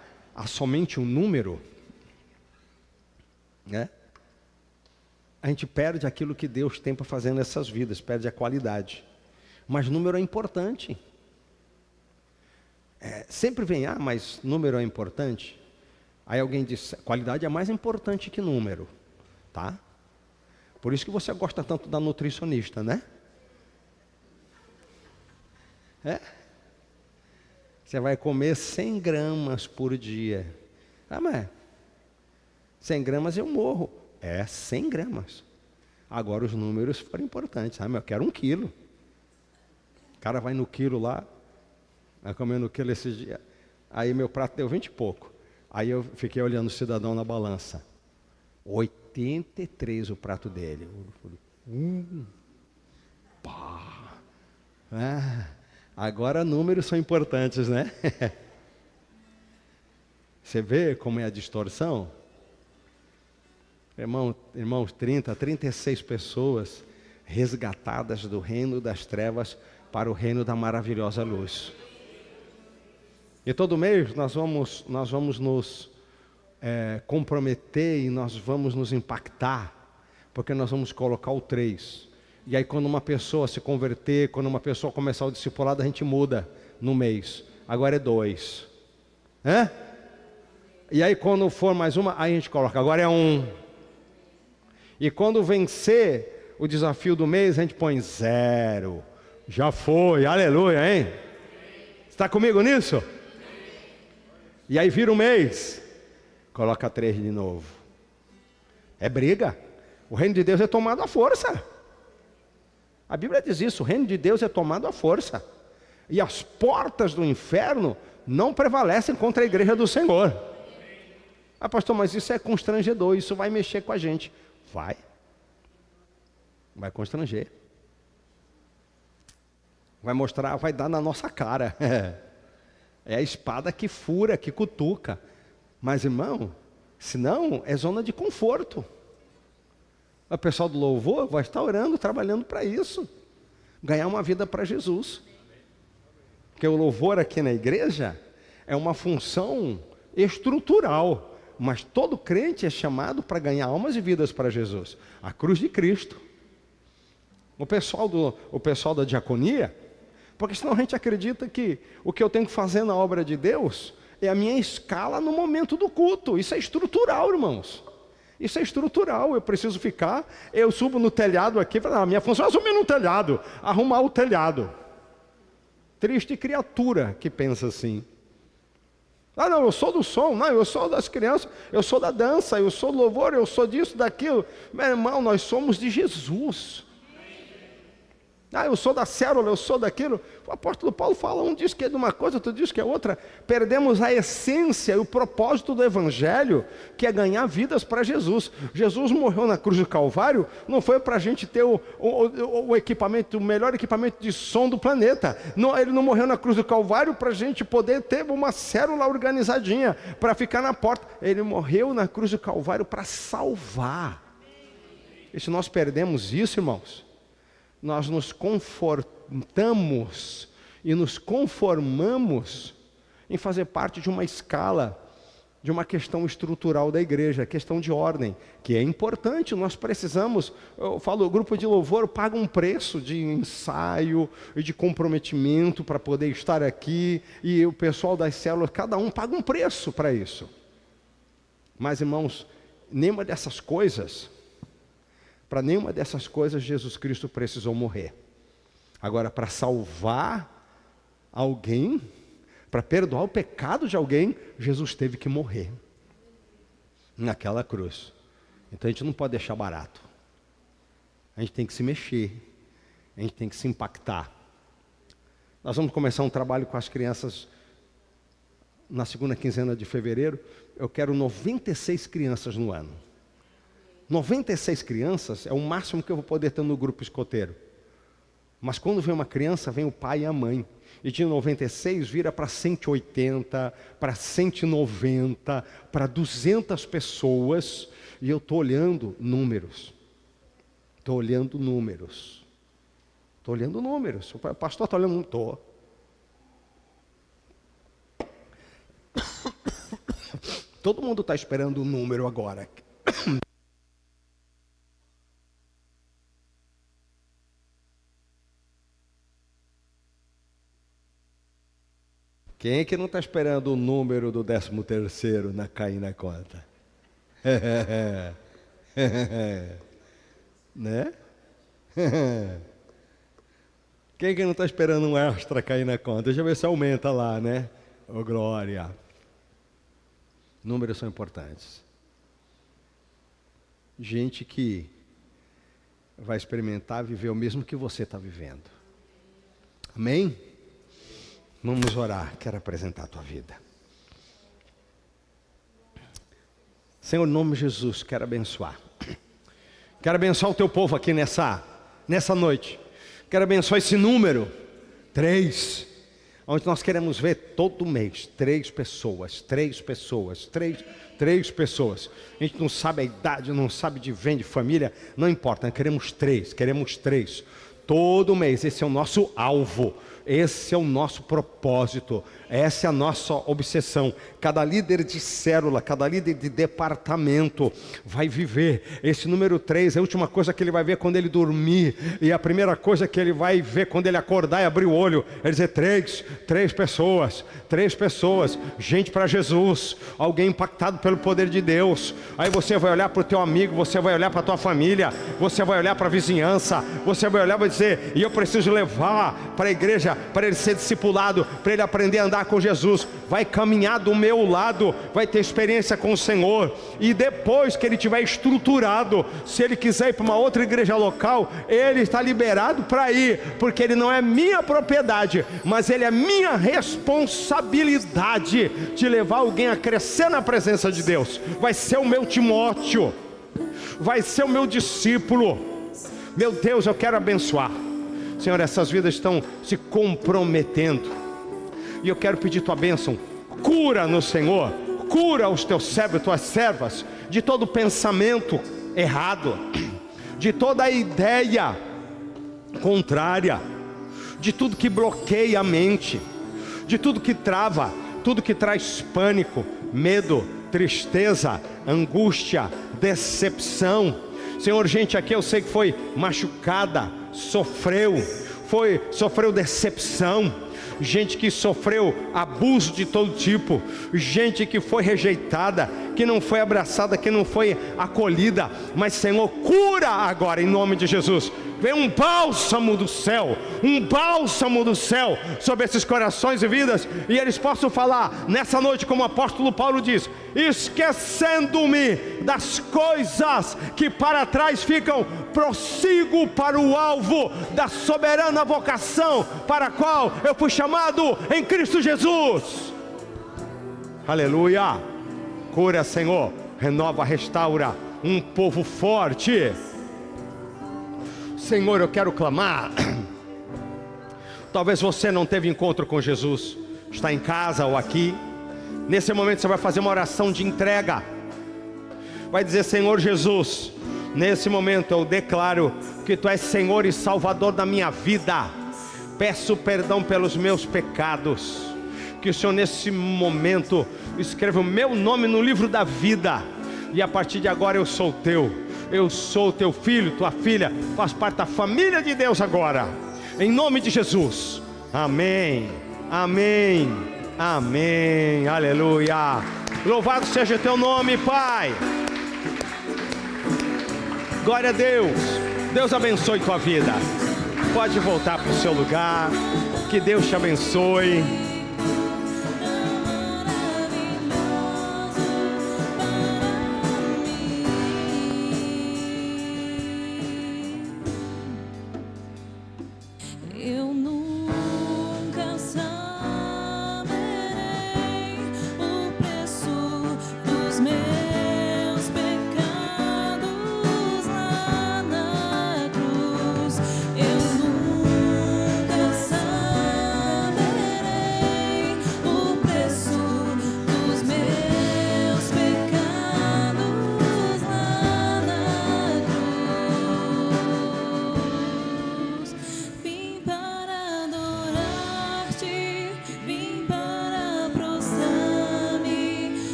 somente um número, né? A gente perde aquilo que Deus tem para fazer nessas vidas, perde a qualidade. Mas número é importante. Sempre vem, mas número é importante. Aí alguém disse, qualidade é mais importante que número, tá? Por isso que você gosta tanto da nutricionista, né? É? Você vai comer 100 gramas por dia. Ah, mas 100 gramas eu morro. É, 100 gramas. Agora os números foram importantes. Ah, mas eu quero 1 quilo. O cara vai no quilo lá, vai comendo quilo esses dias. Aí meu prato deu 20 e pouco. Aí eu fiquei olhando o cidadão na balança. 83 o prato dele. Pá. Ah, agora números são importantes, né? Você vê como é a distorção? Irmãos, 36 pessoas resgatadas do reino das trevas para o reino da maravilhosa luz. E todo mês nós vamos nos comprometer e nós vamos nos impactar, porque nós vamos colocar o 3. E aí quando uma pessoa se converter, quando uma pessoa começar o discipulado, a gente muda no mês. Agora é 2. Hã? E aí quando for mais uma, aí a gente coloca, agora é 1. E quando vencer o desafio do mês, a gente põe 0. Já foi, aleluia, hein? Está comigo nisso? E aí vira um mês, coloca 3 de novo. É briga. O reino de Deus é tomado à força. A Bíblia diz isso, o reino de Deus é tomado à força. E as portas do inferno não prevalecem contra a igreja do Senhor. Ah, pastor, mas isso é constrangedor, isso vai mexer com a gente. Vai constranger. Vai mostrar, vai dar na nossa cara. É a espada que fura, que cutuca. Mas, irmão, senão é zona de conforto. O pessoal do louvor vai estar orando, trabalhando para isso. Ganhar uma vida para Jesus. Porque o louvor aqui na igreja é uma função estrutural. Mas todo crente é chamado para ganhar almas e vidas para Jesus. A cruz de Cristo. O pessoal da diaconia, porque senão a gente acredita que o que eu tenho que fazer na obra de Deus é a minha escala no momento do culto. Isso é estrutural, irmãos. Isso é estrutural. Eu preciso ficar, eu subo no telhado aqui, a minha função é subir no telhado, arrumar o telhado. Triste criatura que pensa assim. Ah, não, eu sou do som, não, eu sou das crianças, eu sou da dança, eu sou do louvor, eu sou disso, daquilo. Meu irmão, nós somos de Jesus. Ah, eu sou da célula, eu sou daquilo. O apóstolo Paulo fala, um diz que é de uma coisa, outro diz que é outra. Perdemos a essência e o propósito do Evangelho, que é ganhar vidas para Jesus. Jesus morreu na cruz do Calvário, não foi para a gente ter o equipamento, o melhor equipamento de som do planeta. Não, ele não morreu na cruz do Calvário para a gente poder ter uma célula organizadinha, para ficar na porta. Ele morreu na cruz do Calvário para salvar. E se nós perdemos isso, irmãos, nós nos confortamos e nos conformamos em fazer parte de uma escala, de uma questão estrutural da igreja, questão de ordem, que é importante, nós precisamos, eu falo, o grupo de louvor paga um preço de ensaio e de comprometimento para poder estar aqui, e o pessoal das células, cada um paga um preço para isso. Mas, irmãos, nenhuma dessas coisas, para nenhuma dessas coisas Jesus Cristo precisou morrer. Agora, para salvar alguém, para perdoar o pecado de alguém, Jesus teve que morrer naquela cruz. Então a gente não pode deixar barato. A gente tem que se mexer, a gente tem que se impactar. Nós vamos começar um trabalho com as crianças na segunda quinzena de fevereiro. Eu quero 96 crianças no ano. 96 crianças é o máximo que eu vou poder ter no grupo escoteiro. Mas quando vem uma criança, vem o pai e a mãe. E de 96 vira para 180, para 190, para 200 pessoas. E eu estou olhando números. Estou olhando números. Estou olhando números. O pastor está olhando, não estou. Todo mundo está esperando o número agora. Quem é que não está esperando o número do 13º cair na conta? Né? Quem é que não está esperando um extra cair na conta? Deixa eu ver se aumenta lá, né? Ô, glória! Números são importantes. Gente que vai experimentar viver o mesmo que você está vivendo. Amém? Vamos orar. Quero apresentar a tua vida. Senhor, em nome de Jesus, quero abençoar. Quero abençoar o teu povo aqui nessa noite. Quero abençoar esse número 3, onde nós queremos ver todo mês 3 pessoas. A gente não sabe a idade, não sabe de vem, de família, não importa, queremos 3. Todo mês, esse é o nosso alvo. Esse é o nosso propósito, essa é a nossa obsessão. Cada líder de célula, cada líder de departamento vai viver esse número 3. É a última coisa que ele vai ver quando ele dormir, e a primeira coisa que ele vai ver quando ele acordar e abrir o olho é dizer: três pessoas, gente para Jesus, alguém impactado pelo poder de Deus. Aí você vai olhar para o teu amigo, você vai olhar para a tua família, você vai olhar para a vizinhança, você vai olhar e vai dizer: e eu preciso levar para a igreja, para ele ser discipulado, para ele aprender a andar com Jesus. Vai caminhar do meu lado, vai ter experiência com o Senhor, e depois que ele tiver estruturado, se ele quiser ir para uma outra igreja local, ele está liberado para ir, porque ele não é minha propriedade, mas ele é minha responsabilidade de levar alguém a crescer na presença de Deus. Vai ser o meu Timóteo, vai ser o meu discípulo. Meu Deus, eu quero abençoar. Senhor, essas vidas estão se comprometendo, e eu quero pedir tua bênção. Cura no Senhor, cura os teus servos, tuas servas, de todo pensamento errado, de toda ideia contrária, de tudo que bloqueia a mente, de tudo que trava, tudo que traz pânico, medo, tristeza, angústia, decepção. Senhor, gente aqui eu sei que foi machucada, sofreu decepção, gente que sofreu abuso de todo tipo, gente que foi rejeitada, que não foi abraçada, que não foi acolhida. Mas Senhor, cura agora em nome de Jesus. Vem um bálsamo do céu sobre esses corações e vidas, e eles possam falar nessa noite, como o apóstolo Paulo diz: esquecendo-me das coisas que para trás ficam, prossigo para o alvo da soberana vocação para a qual eu fui chamado em Cristo Jesus. Aleluia. Cura, Senhor, renova, restaura um povo forte. Senhor, eu quero clamar. Talvez você não teve encontro com Jesus, está em casa ou aqui. Nesse momento você vai fazer uma oração de entrega. Vai dizer: Senhor Jesus, nesse momento eu declaro que Tu és Senhor e Salvador da minha vida. Peço perdão pelos meus pecados. Que o Senhor nesse momento escreva o meu nome no livro da vida, e a partir de agora eu sou Teu. Eu sou Teu filho, Tua filha, faço parte da família de Deus agora, em nome de Jesus. Amém, amém, amém, aleluia. Louvado seja Teu nome, Pai. Glória a Deus. Deus abençoe tua vida. Pode voltar para o seu lugar. Que Deus te abençoe.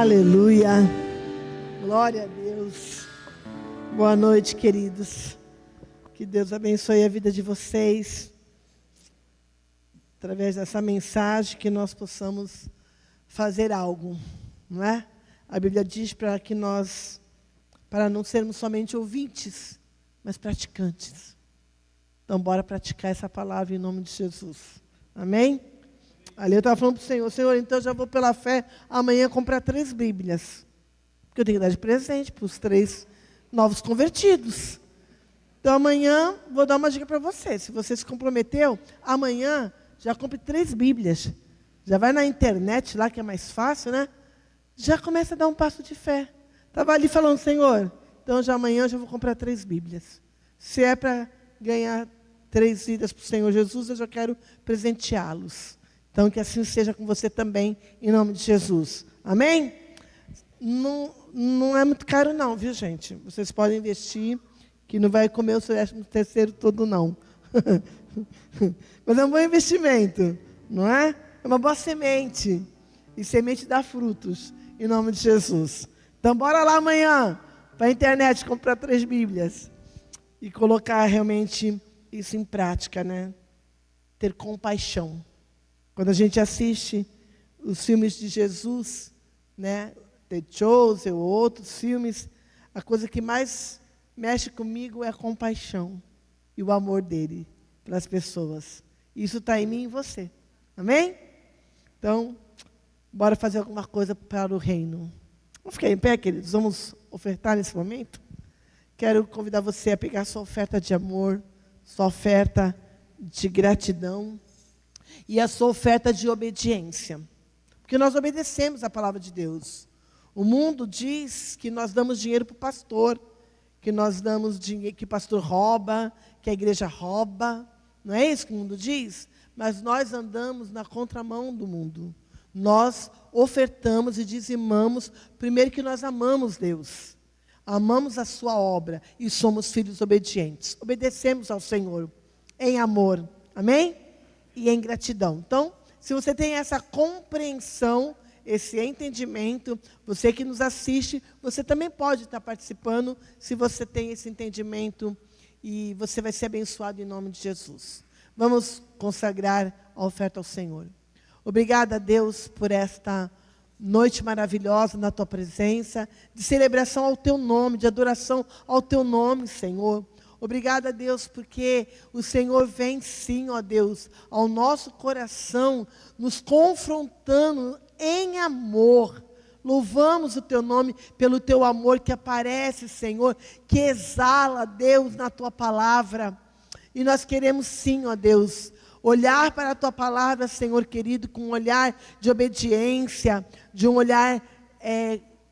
Aleluia. Glória a Deus. Boa noite, queridos. Que Deus abençoe a vida de vocês. Através dessa mensagem, que nós possamos fazer algo, não é? A Bíblia diz para não sermos somente ouvintes, mas praticantes. Então, bora praticar essa palavra em nome de Jesus. Amém? Ali eu estava falando para o Senhor, Senhor, então eu já vou pela fé amanhã comprar 3 Bíblias. Porque eu tenho que dar de presente para os 3 novos convertidos. Então amanhã vou dar uma dica para você. Se você se comprometeu, amanhã já compre 3 Bíblias. Já vai na internet lá, que é mais fácil, né? Já começa a dar um passo de fé. Estava ali falando, Senhor, então já amanhã eu já vou comprar 3 Bíblias. Se é para ganhar 3 vidas para o Senhor Jesus, eu já quero presenteá-los. Então, que assim seja com você também, em nome de Jesus. Amém? Não é muito caro não, viu, gente? Vocês podem investir, que não vai comer o 13º todo, não. Mas é um bom investimento, não é? É uma boa semente. E semente dá frutos, em nome de Jesus. Então, bora lá amanhã, para a internet, comprar 3 Bíblias. E colocar realmente isso em prática, né? Ter compaixão. Quando a gente assiste os filmes de Jesus, né, The Chosen ou outros filmes, a coisa que mais mexe comigo é a compaixão e o amor dele pelas pessoas. Isso está em mim e em você. Amém? Então, bora fazer alguma coisa para o reino. Vamos ficar em pé, queridos? Vamos ofertar nesse momento? Quero convidar você a pegar sua oferta de amor, sua oferta de gratidão e a sua oferta de obediência. Porque nós obedecemos a palavra de Deus. O mundo diz que nós damos dinheiro para o pastor, que nós damos dinheiro, que o pastor rouba, que a igreja rouba. Não é isso que o mundo diz? Mas nós andamos na contramão do mundo. Nós ofertamos e dizimamos, primeiro que nós amamos Deus. Amamos a sua obra e somos filhos obedientes. Obedecemos ao Senhor em amor. Amém? E em gratidão. Então, se você tem essa compreensão, esse entendimento, você que nos assiste, você também pode estar participando, se você tem esse entendimento, e você vai ser abençoado em nome de Jesus. Vamos consagrar a oferta ao Senhor. Obrigada, Deus, por esta noite maravilhosa na tua presença, de celebração ao teu nome, de adoração ao teu nome, Senhor. Obrigada, Deus, porque o Senhor vem sim, ó Deus, ao nosso coração, nos confrontando em amor. Louvamos o teu nome pelo teu amor que aparece, Senhor, que exala, Deus, na tua palavra. E nós queremos sim, ó Deus, olhar para a tua palavra, Senhor querido, com um olhar de obediência, de um olhar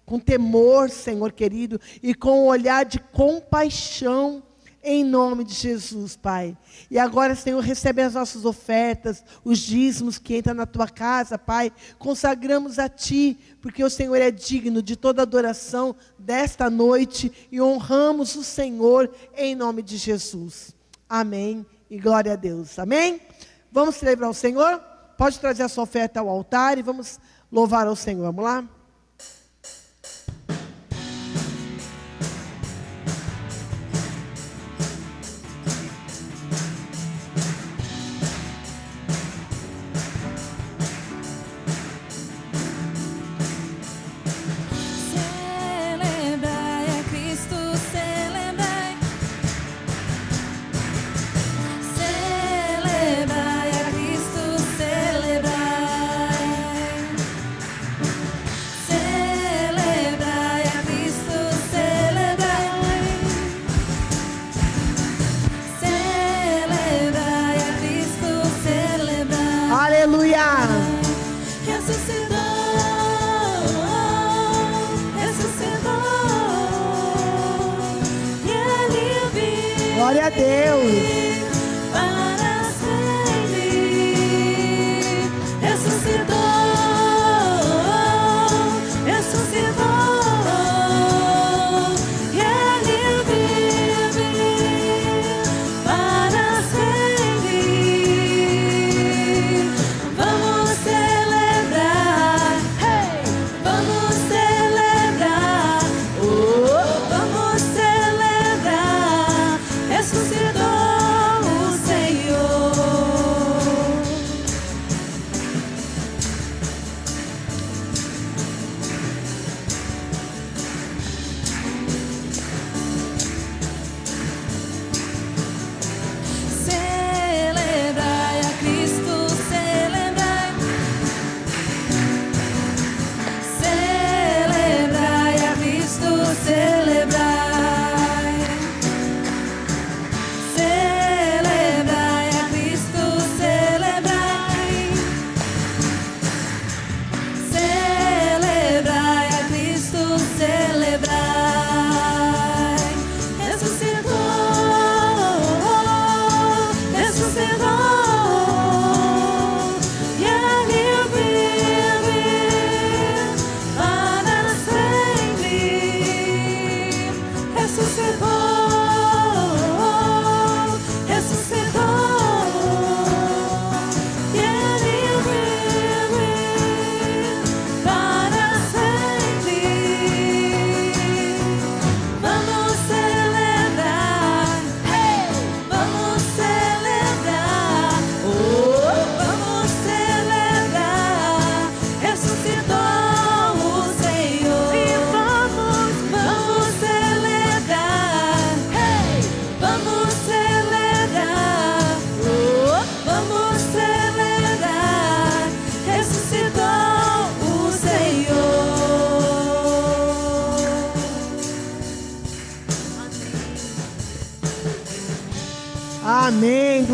com temor, Senhor querido, e com um olhar de compaixão, em nome de Jesus, Pai. E agora, Senhor, recebe as nossas ofertas, os dízimos que entram na tua casa, Pai. Consagramos a Ti, porque o Senhor é digno de toda adoração desta noite e honramos o Senhor em nome de Jesus. Amém e glória a Deus. Amém? Vamos celebrar o Senhor? Pode trazer a sua oferta ao altar e vamos louvar ao Senhor. Vamos lá? Glória a Deus. Para sempre ressuscitou, e Ele vive para sempre. Vamos celebrar, vamos celebrar.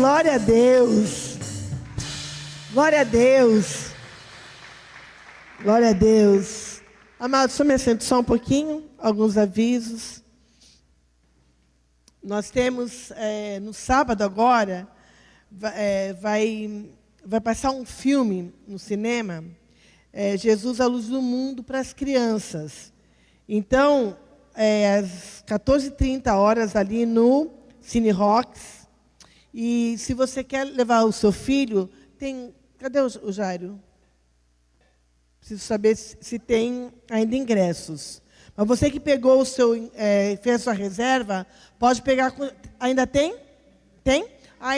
glória a Deus. Glória a Deus. Glória a Deus. Amados, só me assento só um pouquinho, alguns avisos. Nós temos, no sábado agora, vai passar um filme no cinema, Jesus, a Luz do Mundo, para as crianças. Então, às 14h30 ali no Cine Rocks. E se você quer levar o seu filho, cadê o Jairo? Preciso saber se tem ainda ingressos. Mas você que pegou fez a sua reserva, pode pegar. Ainda tem? Tem?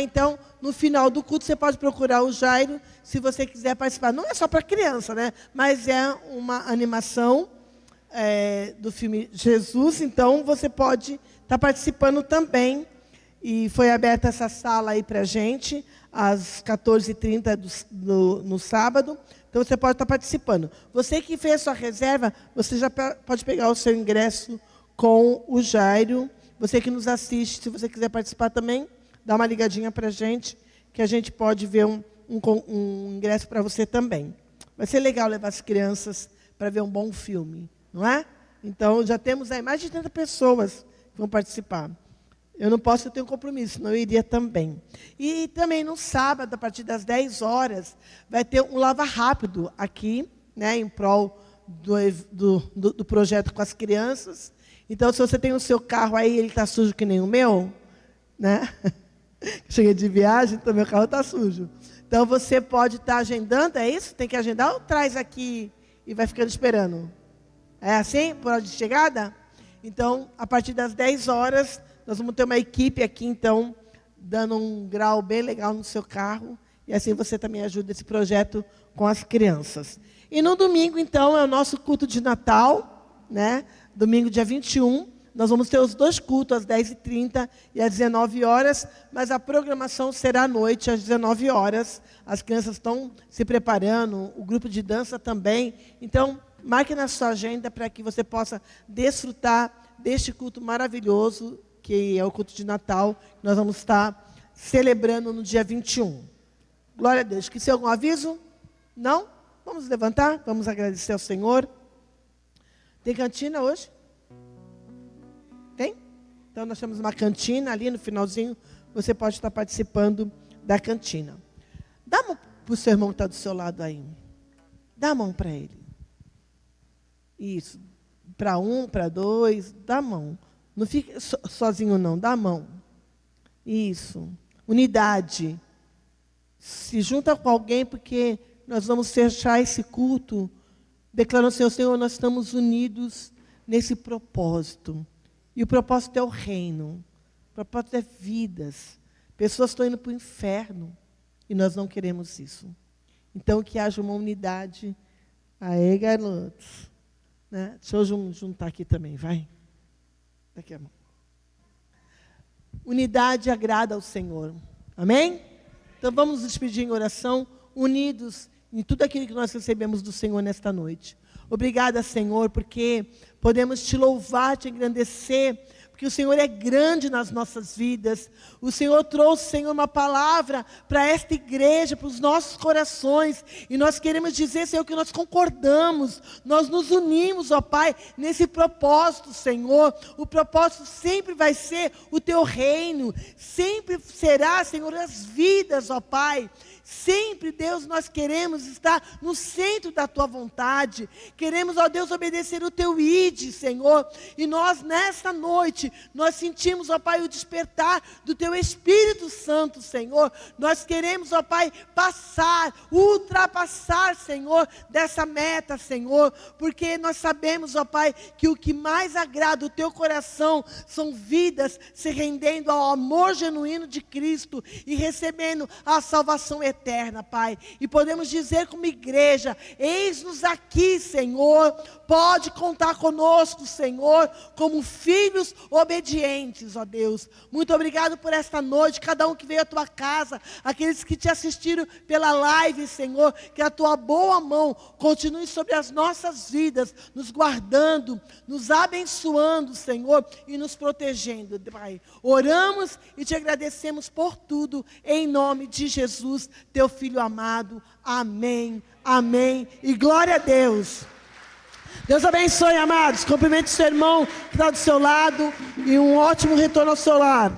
Então, no final do culto, você pode procurar o Jairo, se você quiser participar. Não é só para criança, né? Mas é uma animação do filme Jesus, então você pode estar participando também. E foi aberta essa sala aí para a gente, às 14h30 no sábado. Então, você pode estar participando. Você que fez sua reserva, você já pode pegar o seu ingresso com o Jairo. Você que nos assiste, se você quiser participar também, dá uma ligadinha para a gente, que a gente pode ver um ingresso para você também. Vai ser legal levar as crianças para ver um bom filme, não é? Então, já temos aí mais de 30 pessoas que vão participar. Eu não posso, eu tenho um compromisso, senão eu iria também. E também no sábado, a partir das 10 horas, vai ter um lava rápido aqui, né, em prol do projeto com as crianças. Então, se você tem o seu carro aí, ele está sujo que nem o meu, né? Cheguei de viagem, então meu carro está sujo. Então, você pode estar agendando, é isso? Tem que agendar ou traz aqui e vai ficando esperando? É assim, por hora de chegada? Então, a partir das 10 horas... Nós vamos ter uma equipe aqui, então, dando um grau bem legal no seu carro. E assim você também ajuda esse projeto com as crianças. E no domingo, então, é o nosso culto de Natal, né? Domingo, dia 21. Nós vamos ter os 2 cultos, às 10h30 e às 19 horas. Mas a programação será à noite, às 19 horas. As crianças estão se preparando, o grupo de dança também. Então, marque na sua agenda para que você possa desfrutar deste culto maravilhoso, que é o culto de Natal, que nós vamos estar celebrando no dia 21. Glória a Deus. Esqueceu algum aviso? Não? Vamos levantar, vamos agradecer ao Senhor. Tem cantina hoje? Tem? Então, nós temos uma cantina ali no finalzinho, você pode estar participando da cantina. Dá a mão para o seu irmão que está do seu lado aí. Dá a mão para ele. Isso. Para 1, para 2, dá a mão. Não fique sozinho, não. Dá a mão. Isso. Unidade. Se junta com alguém, porque nós vamos fechar esse culto declarando ao Senhor, nós estamos unidos nesse propósito. E o propósito é o reino. O propósito é vidas. Pessoas estão indo para o inferno. E nós não queremos isso. Então, que haja uma unidade. Aê, garotos. Né? Deixa eu juntar aqui também, vai. Daqui a mão. Unidade agrada ao Senhor. Amém? Então vamos nos despedir em oração, unidos em tudo aquilo que nós recebemos do Senhor nesta noite. Obrigada, Senhor, porque podemos te louvar, te engrandecer, porque o Senhor é grande nas nossas vidas. O Senhor trouxe, Senhor, uma palavra para esta igreja, para os nossos corações. E nós queremos dizer, Senhor, que nós concordamos, nós nos unimos, ó Pai, nesse propósito, Senhor. O propósito sempre vai ser o Teu reino, sempre será, Senhor, as vidas, ó Pai. Sempre, Deus, nós queremos estar no centro da Tua vontade. Queremos, ó Deus, obedecer o Teu ide, Senhor. E nós, nesta noite, nós sentimos, ó Pai, o despertar do Teu Espírito Santo, Senhor. Nós queremos, ó Pai, ultrapassar, Senhor, dessa meta, Senhor. Porque nós sabemos, ó Pai, que o que mais agrada o Teu coração são vidas se rendendo ao amor genuíno de Cristo e recebendo a salvação eterna. eterna, Pai. E podemos dizer como igreja: eis-nos aqui, Senhor. Pode contar conosco, Senhor, como filhos obedientes, ó Deus. Muito obrigado por esta noite, cada um que veio à tua casa, aqueles que te assistiram pela live, Senhor, que a tua boa mão continue sobre as nossas vidas, nos guardando, nos abençoando, Senhor, e nos protegendo, Pai. Oramos e te agradecemos por tudo, em nome de Jesus, teu Filho amado. Amém, amém e glória a Deus. Deus abençoe, amados. Cumprimente o seu irmão que está do seu lado e um ótimo retorno ao seu lar.